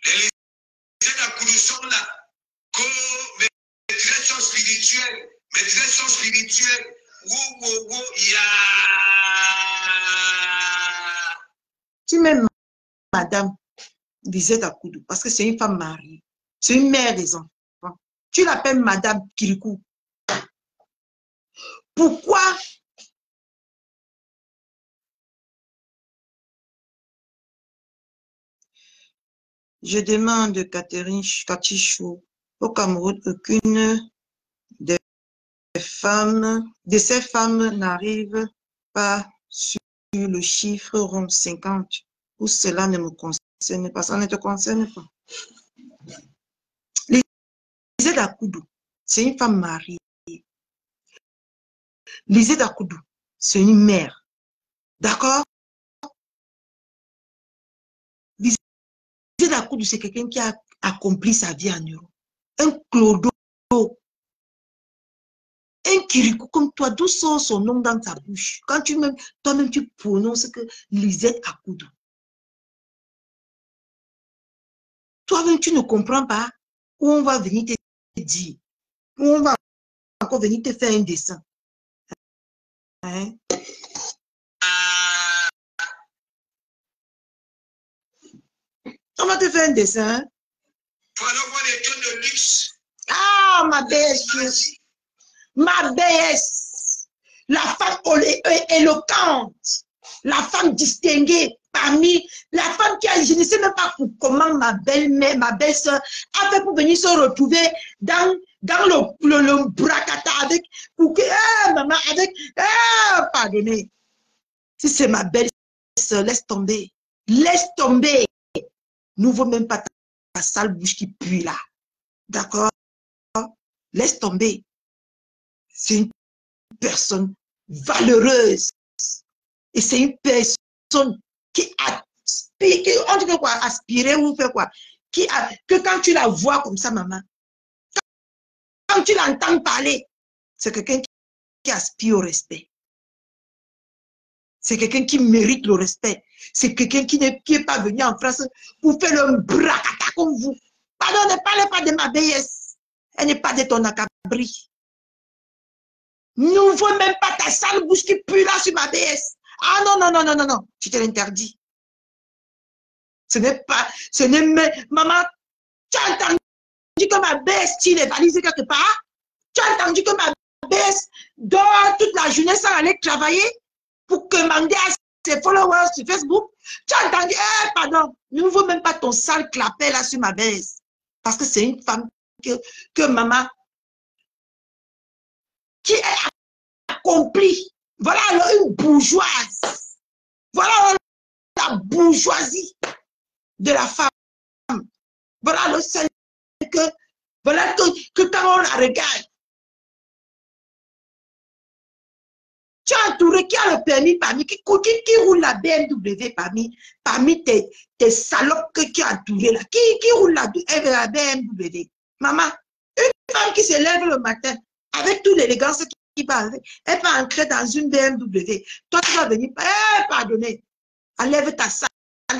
Les listes d'Akoudou sont là. Mes directions spirituelles. Tu m'aimes, madame Lisette Akoudou, parce que c'est une femme mariée. C'est une mère des enfants. Tu l'appelles madame Kirikou. Pourquoi? Je demande, Catherine Katichou, au Cameroun, aucune de ces femmes n'arrive pas sur le chiffre rond 50, où cela ne me concerne pas. Ça ne te concerne pas. Lisette Akoudou, c'est une femme mariée. Lisette Akoudou, c'est une mère. D'accord? Lisette Akoudou, c'est quelqu'un qui a accompli sa vie en Europe. un clodo, un kirikou comme toi, d'où sort son nom dans ta bouche? Quand toi-même tu prononces que Lisette Akoudou. Toi-même tu ne comprends pas où on va venir te dire, où on va encore venir te faire un dessin. Hein? On va te faire un dessin. Hein? Voilà voir les tonnes de luxe. Ah, ma déesse. Ma déesse. La femme éloquente. La femme distinguée parmi la femme qui a, je ne sais même pas comment ma belle-mère, ma belle-sœur a fait pour venir se retrouver dans le bracata avec, pour que, maman, avec, pardonnez. Si c'est ma belle-sœur, laisse tomber. Laisse tomber. N'ouvre même pas ta sale bouche qui pue là. D'accord? Laisse tomber. C'est une personne valeureuse. Et c'est une personne qui aspire, on dit quoi, aspirer ou faire quoi? Que quand tu la vois comme ça, maman, quand tu l'entends parler, c'est quelqu'un qui aspire au respect. C'est quelqu'un qui mérite le respect. C'est quelqu'un qui n'est pas venu en France pour faire le bracata comme vous. Pardon, ne parlez pas de ma déesse. Elle n'est pas de ton acabri. N'ouvre même pas ta sale bouche qui pue là sur ma déesse. Ah non, non, non, non, non, non. Tu te l'interdis. Ce n'est pas, maman, tu as entendu que ma déesse tire les valises quelque part? Tu as entendu que ma déesse dort toute la journée sans aller travailler pour commander à ses followers sur Facebook? Tu as entendu, pardon, n'ouvre même pas ton sale clapet là sur ma déesse. Parce que c'est une femme que maman, qui est accomplie. Voilà alors une bourgeoise. Voilà alors la bourgeoisie de la femme. Voilà le seul que, voilà que quand on la regarde, tu as entouré, qui a le permis parmi, qui roule la BMW parmi tes salopes qui ont entouré là, qui roule la BMW. Maman, une femme qui se lève le matin avec toute l'élégance qui va avec, elle va entrer dans une BMW. Toi, tu vas venir, pardonnez, enlève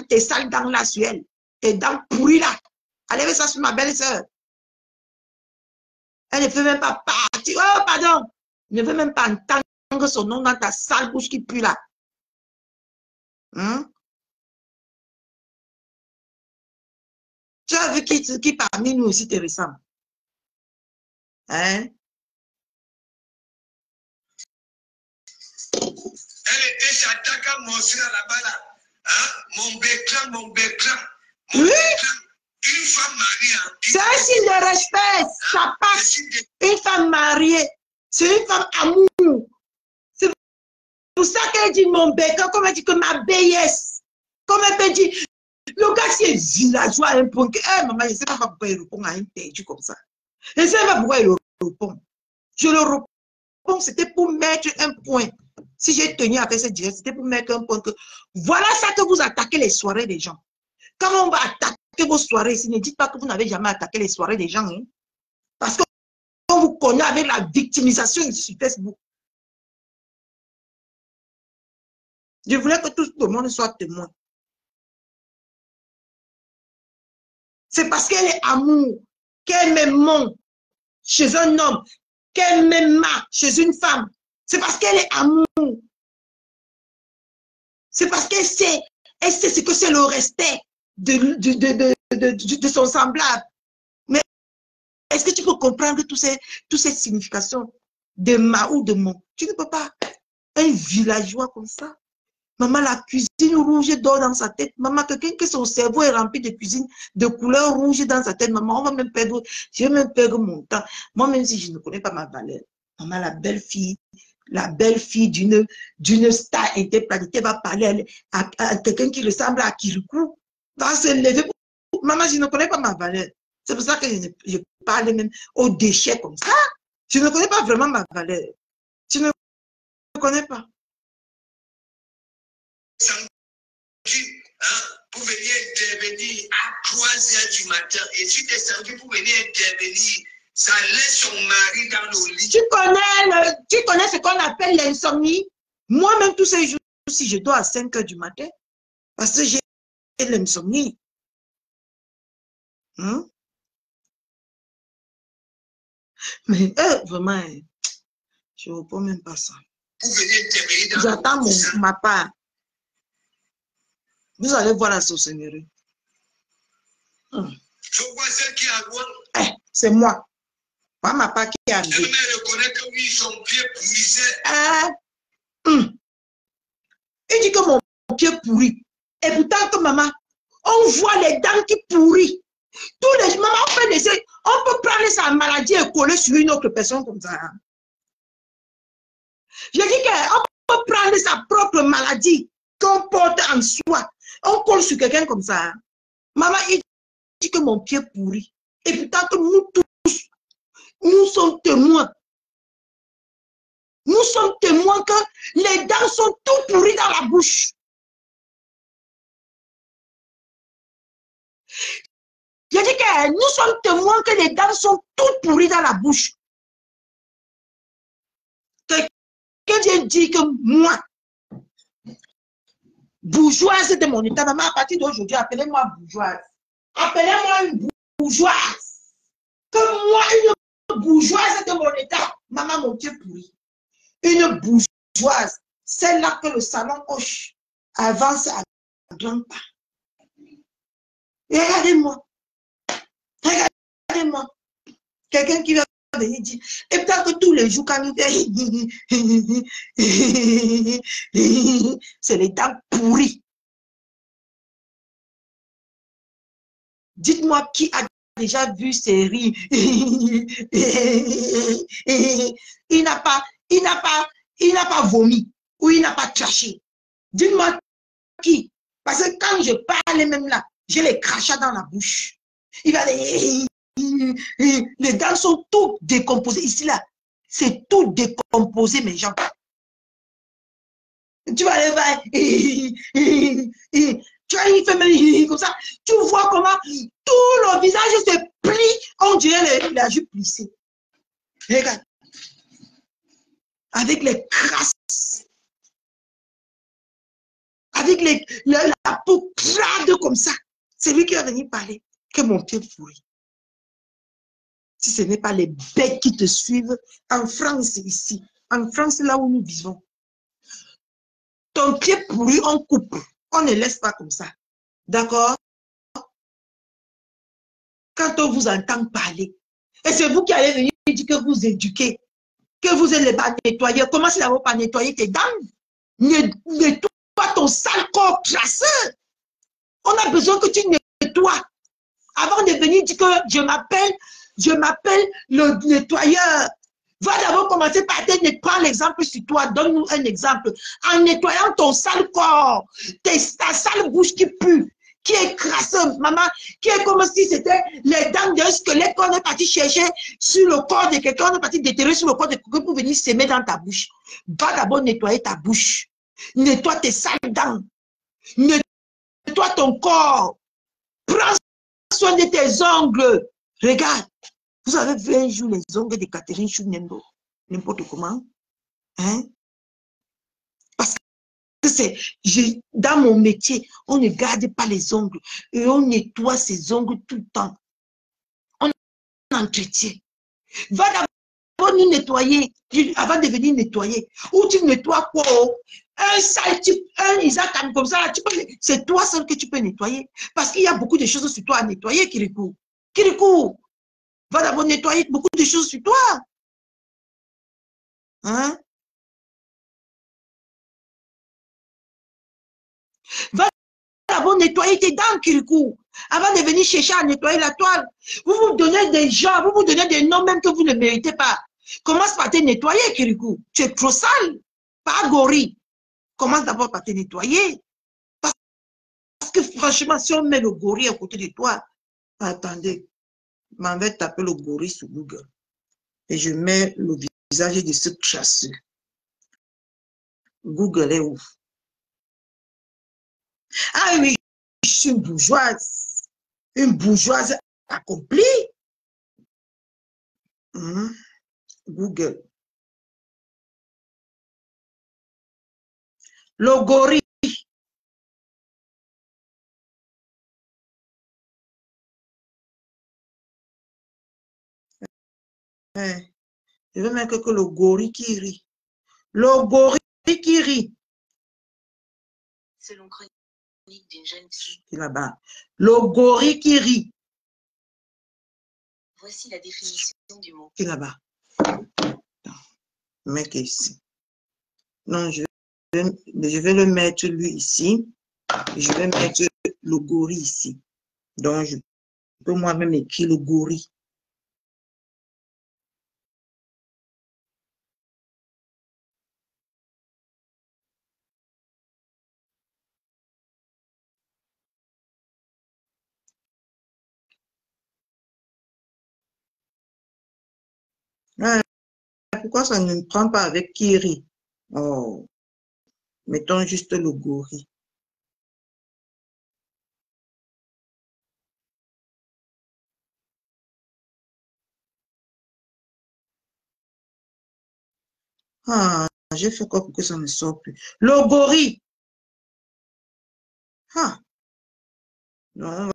tes sales dents là sur elle, tes dents pourries là. Enlève ça sur ma belle-sœur. Elle ne fait même pas partir. Oh, pardon. Elle ne veut même pas entendre son nom dans ta sale bouche qui pue là. Hein? Tu as vu qui parmi nous aussi te ressemble? Hein? Elle était s'attaque à mon frère là-bas là. Hein? Mon bécran. Oui? Une femme mariée. C'est un signe de respect, ça passe. Une femme mariée, c'est une femme amour. C'est pour ça qu'elle dit mon bécran, comme elle dit que ma béyesse. Comme elle peut dire, le gars qui est villageois à un point que, maman, je ne sais pas pourquoi il répond à un perdu comme ça. Je ne sais pas pourquoi il répond. Je le réponds, c'était pour mettre un point. Si j'ai tenu à faire cette direct, c'était pour mettre un point que, voilà ça que vous attaquez les soirées des gens. Quand on va attaquer vos soirées ici, ne dites pas que vous n'avez jamais attaqué les soirées des gens. Hein? Parce qu'on vous connaît avec la victimisation ici sur Facebook. Je voulais que tout le monde soit témoin. C'est parce qu'elle est amour, qu'elle m'aime chez un homme, qu'elle m'aime chez une femme. C'est parce qu'elle est amour. C'est parce qu'elle sait ce que c'est le respect de son semblable. Mais est-ce que tu peux comprendre toutes ces significations de ma ou de mon? Tu ne peux pas. Un villageois comme ça. Maman, la cuisine rouge dort dans sa tête. Maman, quelqu'un que son cerveau est rempli de cuisine de couleur rouge dans sa tête. Maman, on va même perdre, je vais même perdre mon temps. Moi, même si je ne connais pas ma valeur. Maman, la belle-fille d'une star interplanète va parler à quelqu'un qui ressemble à Kirikou. Va se lever. Maman, je ne connais pas ma valeur. C'est pour ça que je parle même aux déchets comme ça. Je ne connais pas vraiment ma valeur. Tu ne connais pas. Hein? pour venir intervenir à 3 heures du matin. Et tu t'es servi pour venir intervenir. Ça laisse son mari dans le lit. Tu connais ce qu'on appelle l'insomnie? Moi-même, tous ces jours, si je dors à 5 heures du matin, parce que j'ai l'insomnie. Hein? Mais vraiment, je ne reprends même pas ça. J'attends ma part. Vous allez voir la sorcellerie. Je vois celle qui a loin. C'est moi. Pas ma part qui est arrivée. Elle me reconnaît que oui, son pied pourrissait. Il dit que mon pied pourrit. Et pourtant que maman, on voit les dents qui pourrissent. Tous les mamans, on peut prendre sa maladie et coller sur une autre personne comme ça. Je dis qu'on peut prendre sa propre maladie qu'on porte en soi. On colle sur quelqu'un comme ça. Maman, il dit que mon pied pourrit. Et pourtant que nous tous, nous sommes témoins. Nous sommes témoins que les dents sont toutes pourries dans la bouche. Je dis que nous sommes témoins que les dents sont toutes pourries dans la bouche. Que Dieu dit que moi, bourgeoise de mon état, maman, à partir d'aujourd'hui, appelez-moi bourgeoise. Appelez-moi une bourgeoise. Que moi, une bourgeoise de mon état, maman, mon pied pourri. Une bourgeoise, celle-là que le salon hoche, avance à grands pas. Et regardez-moi. Regardez-moi. Quelqu'un qui va venir dire, et peut-être que tous les jours, quand il fait, c'est les dents pourries. Dites-moi qui a déjà vu ces rires. Il n'a pas vomi ou il n'a pas craché. Dites-moi qui. Parce que quand je parle même là, j'ai les crachats dans la bouche. Il va dire, les dents sont toutes décomposées. Ici là, c'est tout décomposé, mes gens. Tu vas aller voir. Tu vois, il fait même comme ça. Tu vois comment tout le visage se plie. On dirait la jupe plissée. Regarde. Avec les crasses. Avec la peau crade comme ça. C'est lui qui va venir parler. Que mon pied pourri. Si ce n'est pas les bêtes qui te suivent en France ici. En France, là où nous vivons. Ton pied pourri, on coupe. On ne laisse pas comme ça. D'accord? Quand on vous entend parler, et c'est vous qui allez venir dire que vous éduquez, que vous n'allez pas nettoyer. Comment c'est d'abord pas nettoyer tes dents? Nettoie ton sale corps crasseux. On a besoin que tu nettoies. Avant de venir dire que je m'appelle le nettoyeur. Va d'abord commencer par te nettoyer. Prends l'exemple sur toi. Donne-nous un exemple. En nettoyant ton sale corps, ta sale bouche qui pue, qui est crasseuse, maman, qui est comme si c'était les dents d'un squelette qu'on est parti chercher sur le corps de quelqu'un, on est parti déterrer sur le corps de quelqu'un pour venir s'aimer dans ta bouche. Va d'abord nettoyer ta bouche. Nettoie tes sales dents. Nettoie ton corps. Prends soin de tes ongles. Regarde. Vous avez vu un jour les ongles de Catherine Chounembo, n'importe comment. Hein? Parce que c'est, dans mon métier, on ne garde pas les ongles et on nettoie ses ongles tout le temps. On entretient. Va d'abord nous nettoyer avant de venir nettoyer. Ou tu nettoies quoi? Un sale type, un Isaac comme ça, c'est toi seul que tu peux nettoyer. Parce qu'il y a beaucoup de choses sur toi à nettoyer, Kirikou. Kirikou. Va d'abord nettoyer beaucoup de choses sur toi. Hein? Va d'abord nettoyer tes dents, Kirikou. Avant de venir chercher à nettoyer la toile. Vous vous donnez des gens, vous vous donnez des noms même que vous ne méritez pas. Commence par te nettoyer, Kirikou. Tu es trop sale. Pas gorille. Commence d'abord par te nettoyer. Parce que franchement, si on met le gorille à côté de toi, attendez. Je m'en vais taper le gorille sur Google. Et je mets le visage de ce chasseur. Google est où? Ah oui, suis une bourgeoise. Une bourgeoise accomplie. Google. Logori. Je veux mettre que le gorille qui rit. Le gorille qui rit. Selon chronique d'une jeune fille. Là-bas. Le gorille qui rit. Voici la définition du mot. Là-bas. Mec ici. Non, je vais le mettre lui ici. Je vais mettre le gorille ici. Donc, je peux moi-même écrire le gorille. Pourquoi ça ne me prend pas avec Kiri? Oh, mettons juste le gorille. Ah, j'ai fait quoi pour que ça ne sorte plus? Le gorille. Ah, non, on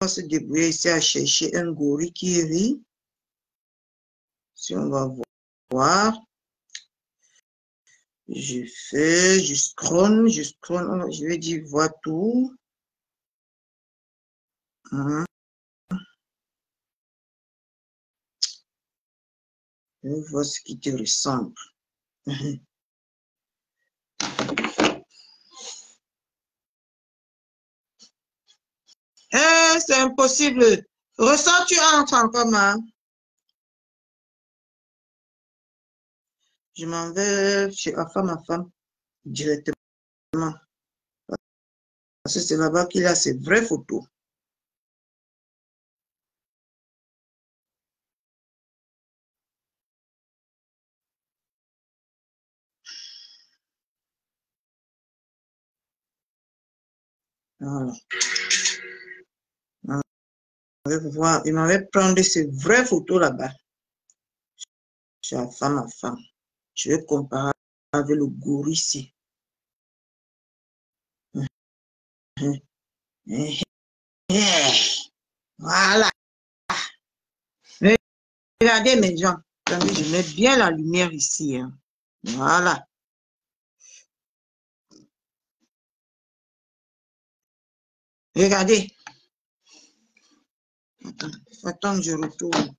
va se débrouiller ici à chercher un gorille qui rit. Si on va voir. Je scroll, je vais dire voir tout. Je vais voir ce qui te ressemble. C'est impossible. Ressens, tu entres encore, main. Je m'en vais chez ma femme, directement. Parce que c'est là-bas qu'il a ses vraies photos. Voilà. Il m'avait prendre ses vraies photos là-bas. Chez ma femme. Je vais comparer avec le gorille ici. Voilà. Regardez mes gens. Attendez, je mets bien la lumière ici. Hein. Voilà. Regardez. Attends, je retourne.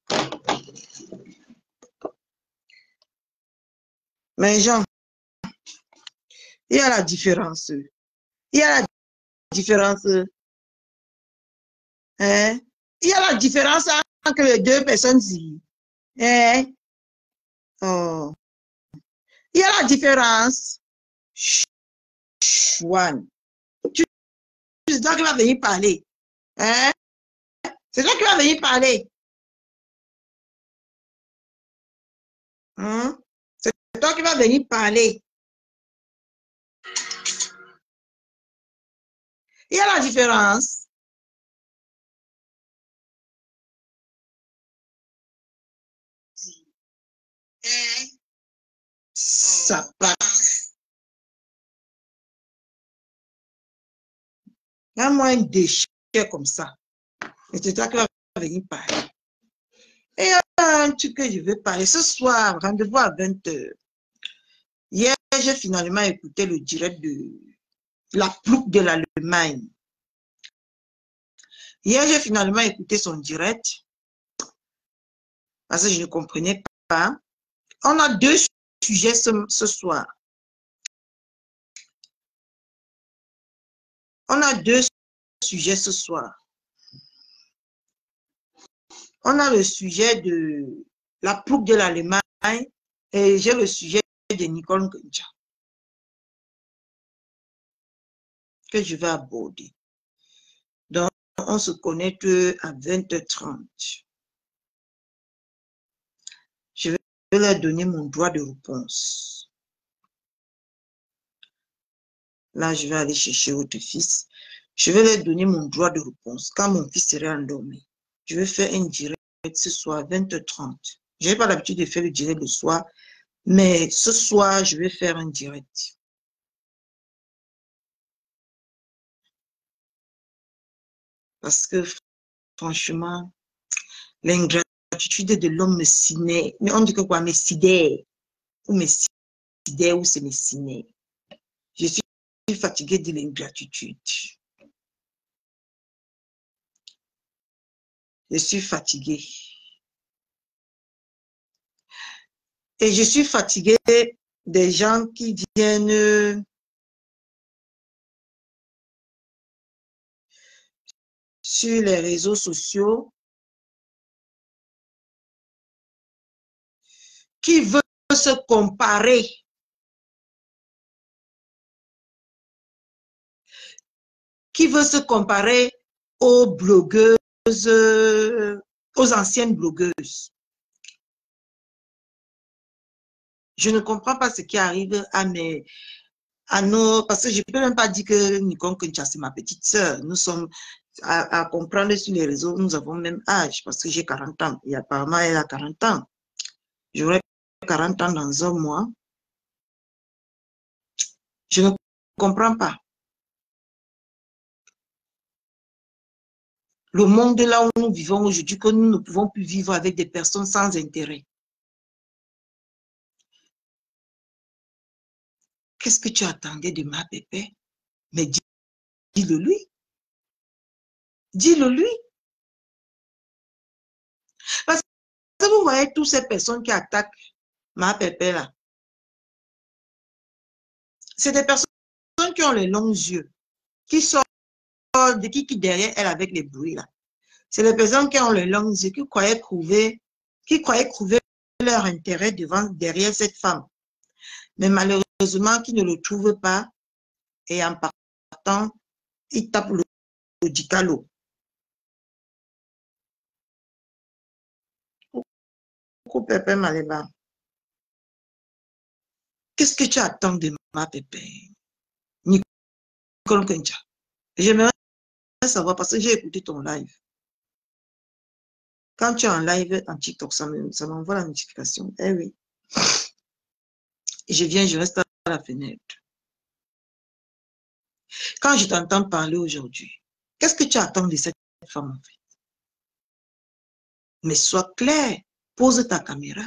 Mes gens, il y a la différence. Il y a la différence. Hein? Il y a la différence entre les deux personnes ici. Hein? Oh. Il y a la différence. Chouane. C'est toi qui vas venir parler. Hein? C'est toi qui vas venir parler. Hein? C'est toi qui vas venir parler. Il y a la différence. Ça passe. Donne-moi un déchet comme ça. Et c'est toi qui vas venir parler. Et un truc que je veux parler. Ce soir, rendez-vous à 20h. Hier, j'ai finalement écouté le direct de la plouc de l'Allemagne. Hier, j'ai finalement écouté son direct. Parce que je ne comprenais pas. On a deux sujets ce soir. On a deux sujets ce soir. On a le sujet de la plouc de l'Allemagne et j'ai le sujet de Nicole Ngencha que je vais aborder. Donc, on se connecte à 20h30. Je vais leur donner mon droit de réponse. Là, je vais aller chercher votre fils. Je vais leur donner mon droit de réponse quand mon fils serait endormi. Je vais faire un direct ce soir, 20h30. Je n'ai pas l'habitude de faire le direct le soir, mais ce soir, je vais faire un direct. Parce que, franchement, l'ingratitude de l'homme me sidère. Mais on dit que quoi? Me sidère. Ou me sidère, ou c'est me sidère. Je suis fatiguée de l'ingratitude. Je suis fatiguée. Et je suis fatiguée des gens qui viennent sur les réseaux sociaux, qui veulent se comparer. Qui veut se comparer aux blogueuses, aux anciennes blogueuses. Je ne comprends pas ce qui arrive à nos... Parce que je ne peux même pas dire que Nicole Kencha, c'est ma petite sœur. Nous sommes à comprendre sur les réseaux, nous avons le même âge, parce que j'ai 40 ans. Et apparemment, elle a 40 ans. J'aurai 40 ans dans un mois. Je ne comprends pas. Le monde là où nous vivons aujourd'hui, que nous ne pouvons plus vivre avec des personnes sans intérêt. Qu'est-ce que tu attendais de ma pépé? Mais dis-le lui. Dis-le lui. Parce que vous voyez toutes ces personnes qui attaquent ma pépé là. C'est des personnes qui ont les longs yeux, qui sortent de qui derrière elle avec les bruits là. C'est les personnes qui ont les longs yeux, qui croyaient trouver leur intérêt derrière cette femme. Mais malheureusement, qui ne le trouvent pas et en partant, ils tapent le dicalo. Coucou Pépé Maléba. Qu'est-ce que tu attends de ma Pépé? Nicole Kencha. J'aimerais savoir parce que j'ai écouté ton live. Quand tu es en live en TikTok, ça m'envoie la notification. Eh oui. Je viens, je reste à la fenêtre. Quand je t'entends parler aujourd'hui, qu'est-ce que tu attends de cette femme en fait? Mais sois clair, pose ta caméra.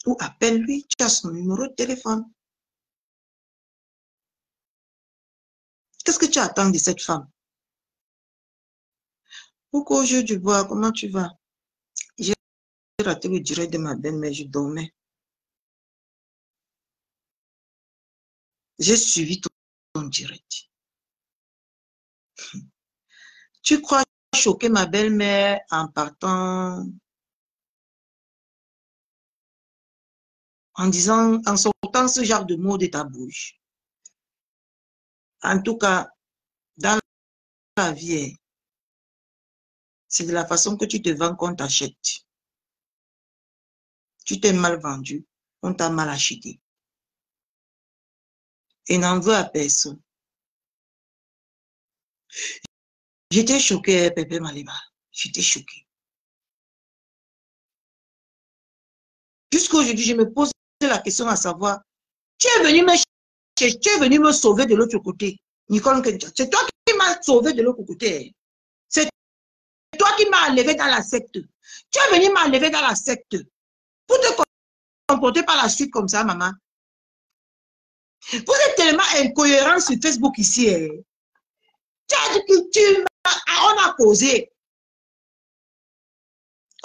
Ou appelle-lui, tu as son numéro de téléphone. Qu'est-ce que tu attends de cette femme? Pourquoi aujourd'hui du bois, comment tu vas? J'ai raté le direct de ma belle-mère, je dormais. J'ai suivi ton direct. Tu crois choquer ma belle-mère en partant, en disant, en sortant ce genre de mots de ta bouche? En tout cas, dans la vie, c'est de la façon que tu te vends qu'on t'achète. Tu t'es mal vendu, on t'a mal acheté. Et n'en veux à personne. J'étais choquée, Pépé Maléba. J'étais choquée. Jusqu'aujourd'hui, je me pose la question à savoir, tu es venu me sauver de l'autre côté. Nicole Kencha, c'est toi qui m'as sauvé de l'autre côté. C'est toi qui m'as enlevé dans la secte. Tu es venu m'enlever dans la secte. Pour te comporter par la suite comme ça, maman. Vous êtes tellement incohérent sur Facebook ici. Tu as dit que on a causé.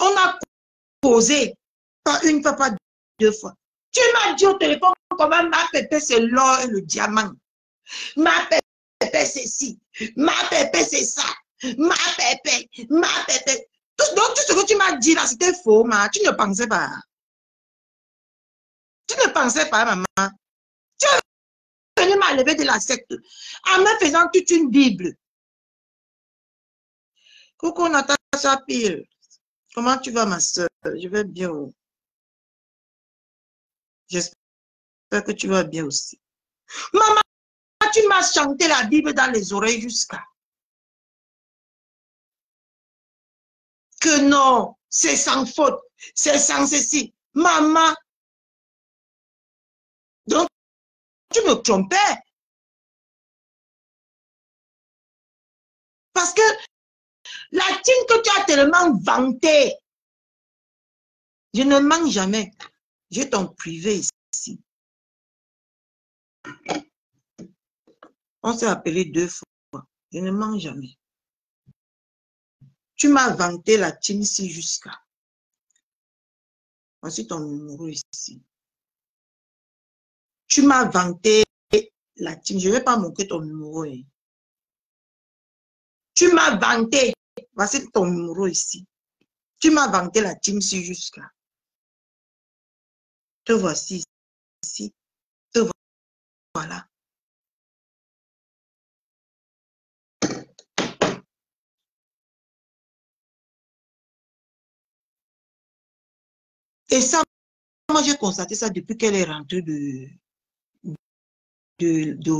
On a causé. Pas une fois, pas deux fois. Tu m'as dit au téléphone comment ma pépé c'est l'or et le diamant. Ma pépé c'est ci. Ma pépé c'est ça. Ma pépé. Donc tout ce que tu m'as dit là, c'était faux, ma. Tu ne pensais pas. Tu ne pensais pas, maman. Tu es venu m'enlever de la secte en me faisant toute une Bible. Coucou Natacha Pile. Comment tu vas, ma soeur? Je vais bien. J'espère que tu vas bien aussi. Maman, tu m'as chanté la Bible dans les oreilles jusqu'à que non, c'est sans faute, c'est sans ceci. Maman, donc tu me trompais. Parce que la team que tu as tellement vantée, je ne mens jamais. J'ai ton privé ici. On s'est appelé 2 fois. Je ne mens jamais. Tu m'as vanté la team ici jusqu'à. Voici ton numéro ici. Tu m'as vanté la team. Je ne vais pas montrer ton numéro. Hein. Tu m'as vanté. Voici ton numéro ici. Tu m'as vanté la team ici jusqu'à. Te voici ici. Te voilà. Et ça, moi j'ai constaté ça depuis qu'elle est rentrée de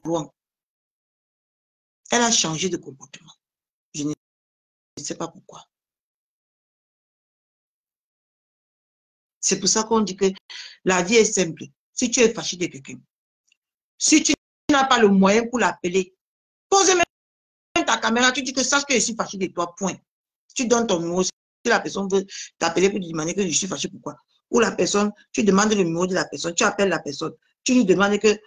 Rouen. Elle a changé de comportement. Je ne sais pas pourquoi. C'est pour ça qu'on dit que la vie est simple. Si tu es fâché de quelqu'un, si tu n'as pas le moyen pour l'appeler, pose même ta caméra, tu dis que sache que je suis fâché de toi, point. Tu donnes ton numéro. Si la personne veut t'appeler pour lui demander que je suis fâché, pourquoi? Ou la personne, tu demandes le numéro de la personne, tu appelles la personne, tu lui demandes que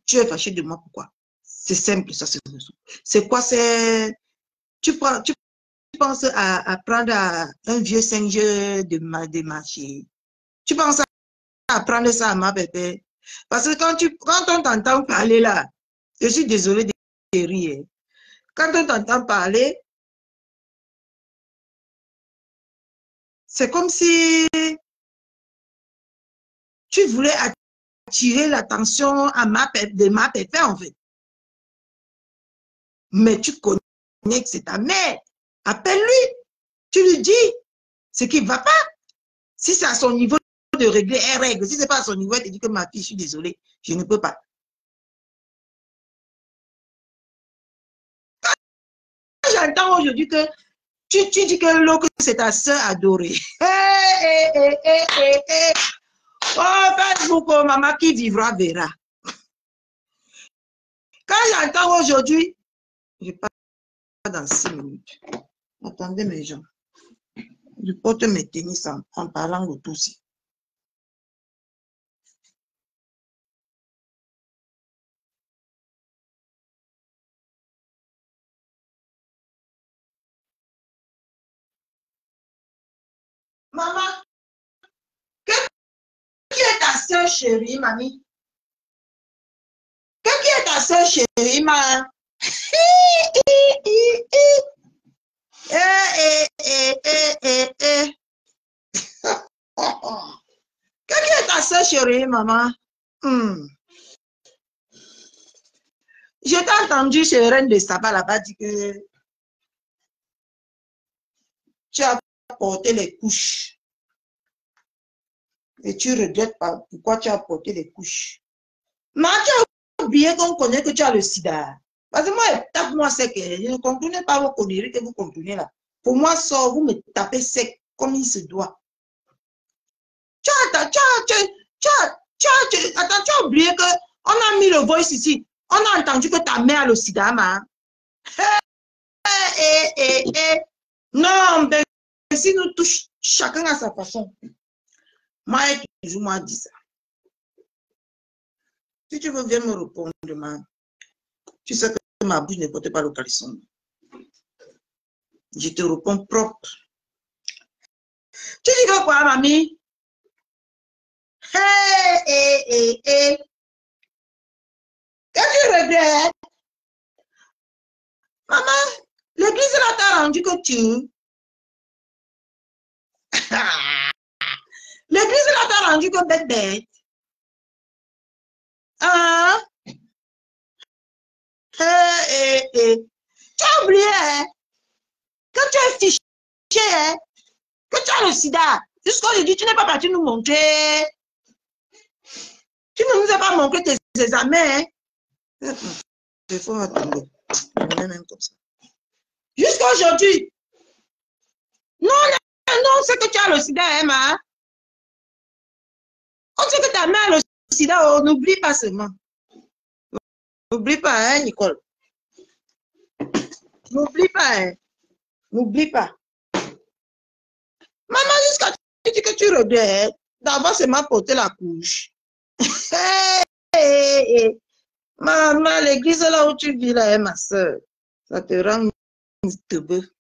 tu es fâché de moi, pourquoi? C'est simple, ça se résout. C'est quoi? C'est... Tu penses à prendre un vieux singe de marché. Tu penses à prendre ça à ma bébé. Parce que quand on t'entend parler là, je suis désolée de rire. Quand on t'entend parler, c'est comme si tu voulais attirer l'attention de ma bébé en fait. Mais tu connais que c'est ta mère. Appelle-lui. Tu lui dis ce qui ne va pas. Si c'est à son niveau de régler, elle règle. Si ce n'est pas à son niveau, elle te dit que ma fille, je suis désolée, je ne peux pas. J'entends aujourd'hui que tu dis que l'autre, c'est ta soeur adorée. Oh, Facebook, oh, maman qui vivra verra. Quand j'entends aujourd'hui, je parle dans 6 minutes. Attendez mes gens. Je porte mes tennis en parlant de tout ça. Maman, qui est ta soeur chérie, mamie? Qui est ta soeur chérie, maman? Qui est ta soeur chérie, maman? Je t'ai entendu chez Reine de Saba là-bas dire que tu as porté les couches. Et tu regrettes pas pourquoi tu as porté les couches. Mais tu as oublié qu'on connaît que tu as le sida. Parce que moi, tape-moi sec. Je ne comprenais pas vos conneries que vous comprenez là. Pour moi, sort, vous me tapez sec comme il se doit. Attends, tu as oublié qu'on a mis le voice ici. On a entendu que ta mère a le sida, ma. Non, ben, si nous touchons chacun à sa façon. Moi, toujours moi dit ça. Si tu veux bien me répondre, man, tu sais que ma bouche ne porte pas le caleçon. Je te réponds propre. Tu dis que quoi, mamie? Qu'est-ce que tu regrettes? Maman, l'église là t'a rendu que tu... L'église là t'a rendu que bête. Hein? Tu as oublié hein? Que tu es fiché, hein? Que tu as le sida. Jusqu'aujourd'hui, tu n'es pas parti nous montrer. Tu ne nous as pas montré tes examens. Hein? téléphone va tomber. On est même comme ça. Jusqu'à aujourd'hui. Non, non, c'est que tu as le sida, Emma. On sait que ta mère a le sida, oh, n'oublie pas seulement. N'oublie pas, hein, Nicole. N'oublie pas, hein. N'oublie pas. Maman, jusqu'à tu dis que tu regrettes. D'abord, c'est m'a porté la couche. Maman, l'église là où tu vis là, ma soeur, ça te rend teubeux.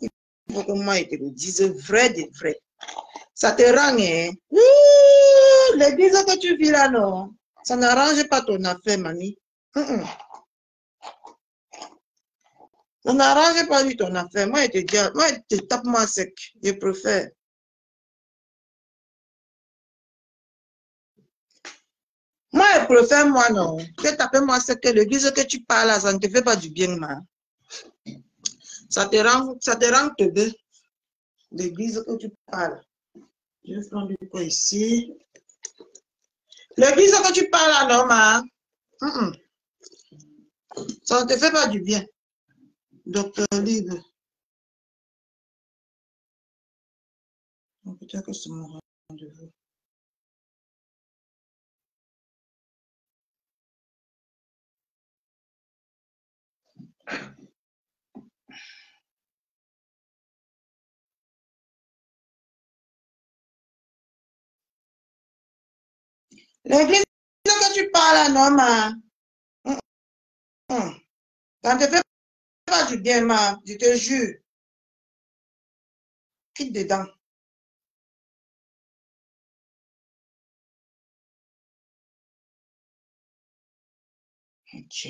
Il faut que moi, je te le dise vrai de vrai. Ça te rend, hein. L'église que tu vis là, non. Ça n'arrange pas ton affaire, mamie. Ça n'arrange pas du ton affaire. Moi, je te dis, moi, je te tape moi sec. Je préfère. Moi, je préfère, moi, non. Que taper moi sec, que l'église que tu parles là, ça ne te fait pas du bien, ma. Ça te rend teubeux. L'église que tu parles. Je vais prendre quoi ici. L'église que tu parles là, non, ma. Ça ne te fait pas du bien. Docteur Libre. Peut-être que c'est mon rendez-vous. L'église que tu parles là, non, ma. Ça ne te fait pas du bien, ma. Je te jure. Quitte dedans. Ok.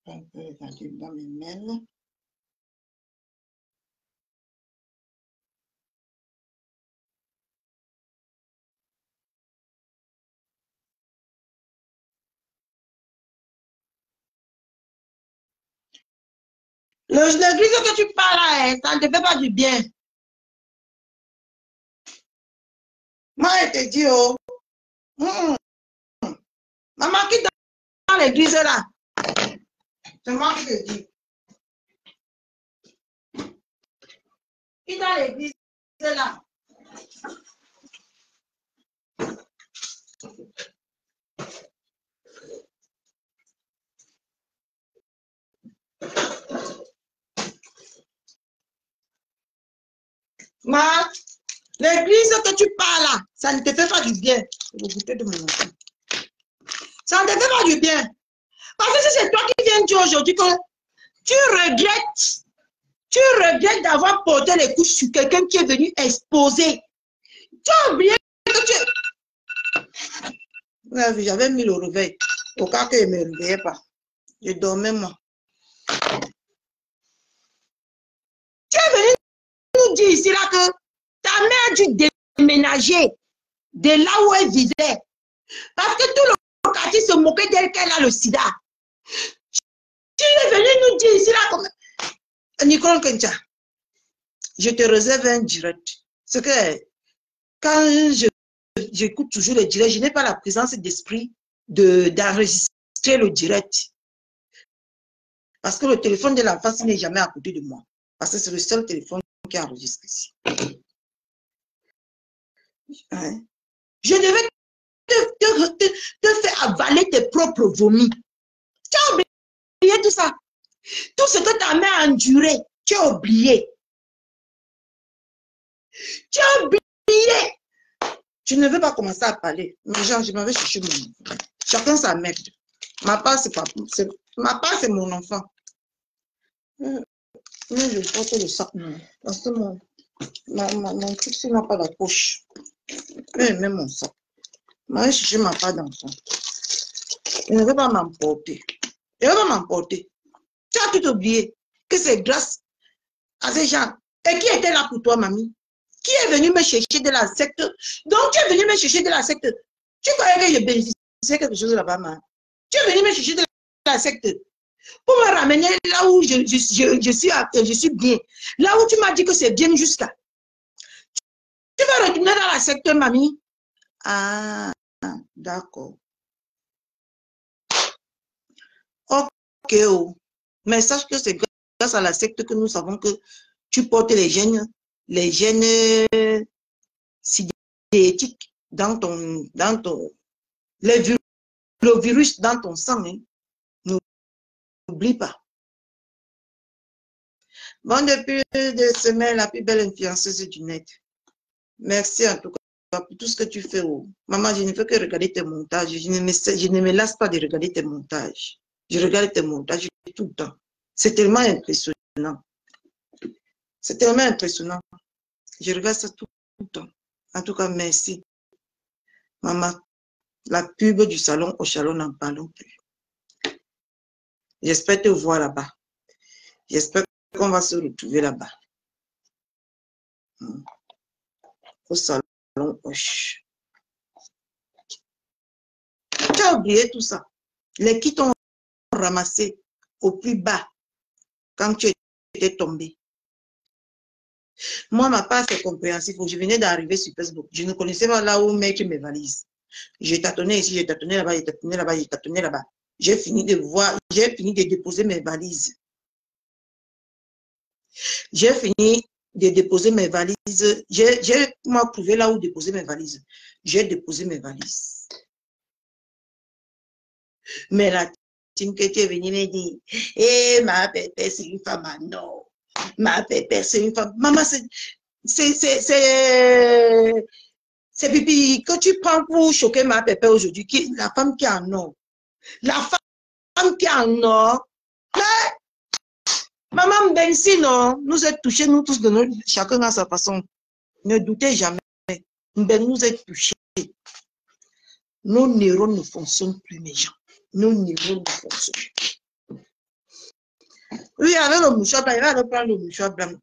Un peu regarder dans mes mails. L'église que tu parles là, ça ne te fait pas du bien. Moi, je te dis, oh. Maman, qui dans l'église là? C'est moi qui te dis. Qui dans l'église là? Ma, l'église que tu parles là, ça ne te fait pas du bien. Je vais goûter de mon enfant. Ça ne te fait pas du bien. Parce que c'est toi qui viens dire aujourd'hui que tu regrettes d'avoir porté les couches sur quelqu'un qui est venu exposer. Tu as oublié que tu... J'avais mis le réveil au cas qu'il ne me réveillait pas. Je dormais moi. Tu es venu nous dire ici là que ta mère a dû déménager de là où elle vivait. Parce que tout le quartier se moquait d'elle qu'elle a le sida. Tu es venu nous dire ici là comme... Nicole Kencha, je te réserve un direct. C'est que quand j'écoute toujours le direct, je n'ai pas la présence d'esprit d'enregistrer le direct. Parce que le téléphone de la face n'est jamais à côté de moi. Parce que c'est le seul téléphone qui enregistre ici. Hein? Je devais te faire avaler tes propres vomis. Tu as oublié tout ça. Tout ce que ta mère a enduré, tu as oublié. Tu as oublié. Je ne veux pas commencer à parler. Mais genre, je m'en vais chercher mon enfant. Chacun sa merde. Ma part, c'est pas... Ma part, c'est mon enfant. Mais je porte le sac. Parce que mon truc, il n'a pas la poche. Même mon sac. Je vais chercher ma part d'enfant. Je ne veux pas m'emporter. Je ne veux pas m'emporter. Tu as tout oublié que c'est grâce à ces gens. Et qui était là pour toi, mamie? Qui est venu me chercher de la secte? Donc, tu es venu me chercher de la secte. Tu croyais que je bénéficiais quelque chose là-bas, ma? Tu es venu me chercher de la secte pour me ramener là où je suis bien. Là où tu m'as dit que c'est bien jusqu'à. Tu vas retourner dans la secte, mamie. Ah, d'accord. Ok, oh. Mais sache que c'est grâce à la secte que nous savons que tu portes les gènes sidérétiques le virus dans ton sang. Hein. N'oublie pas. Bon, depuis 2 semaines, la plus belle influenceuse du net. Merci en tout cas pour tout ce que tu fais. Oh. Maman, je ne fais que regarder tes montages. Je ne me lasse pas de regarder tes montages. Je regarde tes montages tout le temps. C'est tellement impressionnant. C'est tellement impressionnant. Je regarde ça tout le temps. En tout cas, merci. Maman, la pub du salon au Chalon, n'en parlons plus. J'espère te voir là-bas. J'espère qu'on va se retrouver là-bas. Au salon Hoche. Tu as oublié tout ça. Les qui t'ont ramassé au plus bas quand tu étais tombé. Moi, ma part, c'est compréhensif. Je venais d'arriver sur Facebook. Je ne connaissais pas là où mettre mes valises. J'ai tâtonné ici, j'ai tâtonné là-bas, j'ai tâtonné là-bas, j'ai tâtonné là-bas. J'ai fini de voir, j'ai fini de déposer mes valises. J'ai fini de déposer mes valises. J'ai prouvé là où déposer mes valises. J'ai déposé mes valises. Mais la team que tu es venue me dire, eh, ma pépé, c'est une femme, ah non. Ma pépé, c'est une femme. Maman, c'est pipi que tu prends pour choquer ma pépé aujourd'hui. La femme qui est en or. La femme qui est en or. Maman Bensi, non, nous êtes touchés, nous tous, chacun à sa façon. Ne doutez jamais. Nous êtes touchés. Nos neurones ne fonctionnent plus, mes gens. Nos neurones ne fonctionnent plus. Oui, avec le mouchoir blanc, il va reprendre le mouchoir blanc.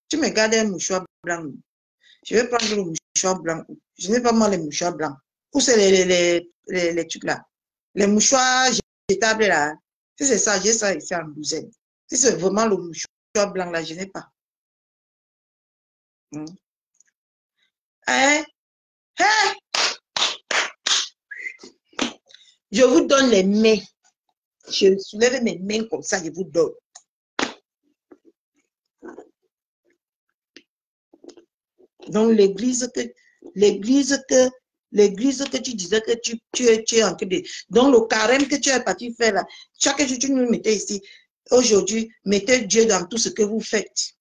Tu me gardes un mouchoir blanc. Je vais prendre le mouchoir blanc. Je n'ai pas mal les mouchoirs blancs. Où c'est les trucs là? Les mouchoirs jetables là. Si c'est ça, j'ai ça ici en douzaine. Si c'est vraiment le mouchoir blanc là, je n'ai pas. Hein? Hein? Je vous donne les mains. Je soulève mes mains comme ça, je vous donne. Donc l'église que tu disais que tu es en train de... Donc le carême que tu es parti faire là, chaque jour tu nous mettais ici. Aujourd'hui, mettez Dieu dans tout ce que vous faites.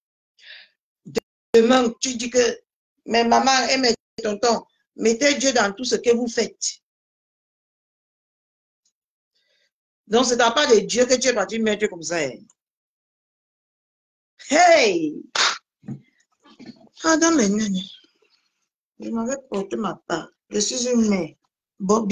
Demain, tu dis que mes mamans et mes tontons, mettez Dieu dans tout ce que vous faites. Donc, c'est ta part de Dieu que tu es parti mettre comme ça. Hey! Ah, dans les nani. Je m'avais porté ma part. Je suis une mère. Bon,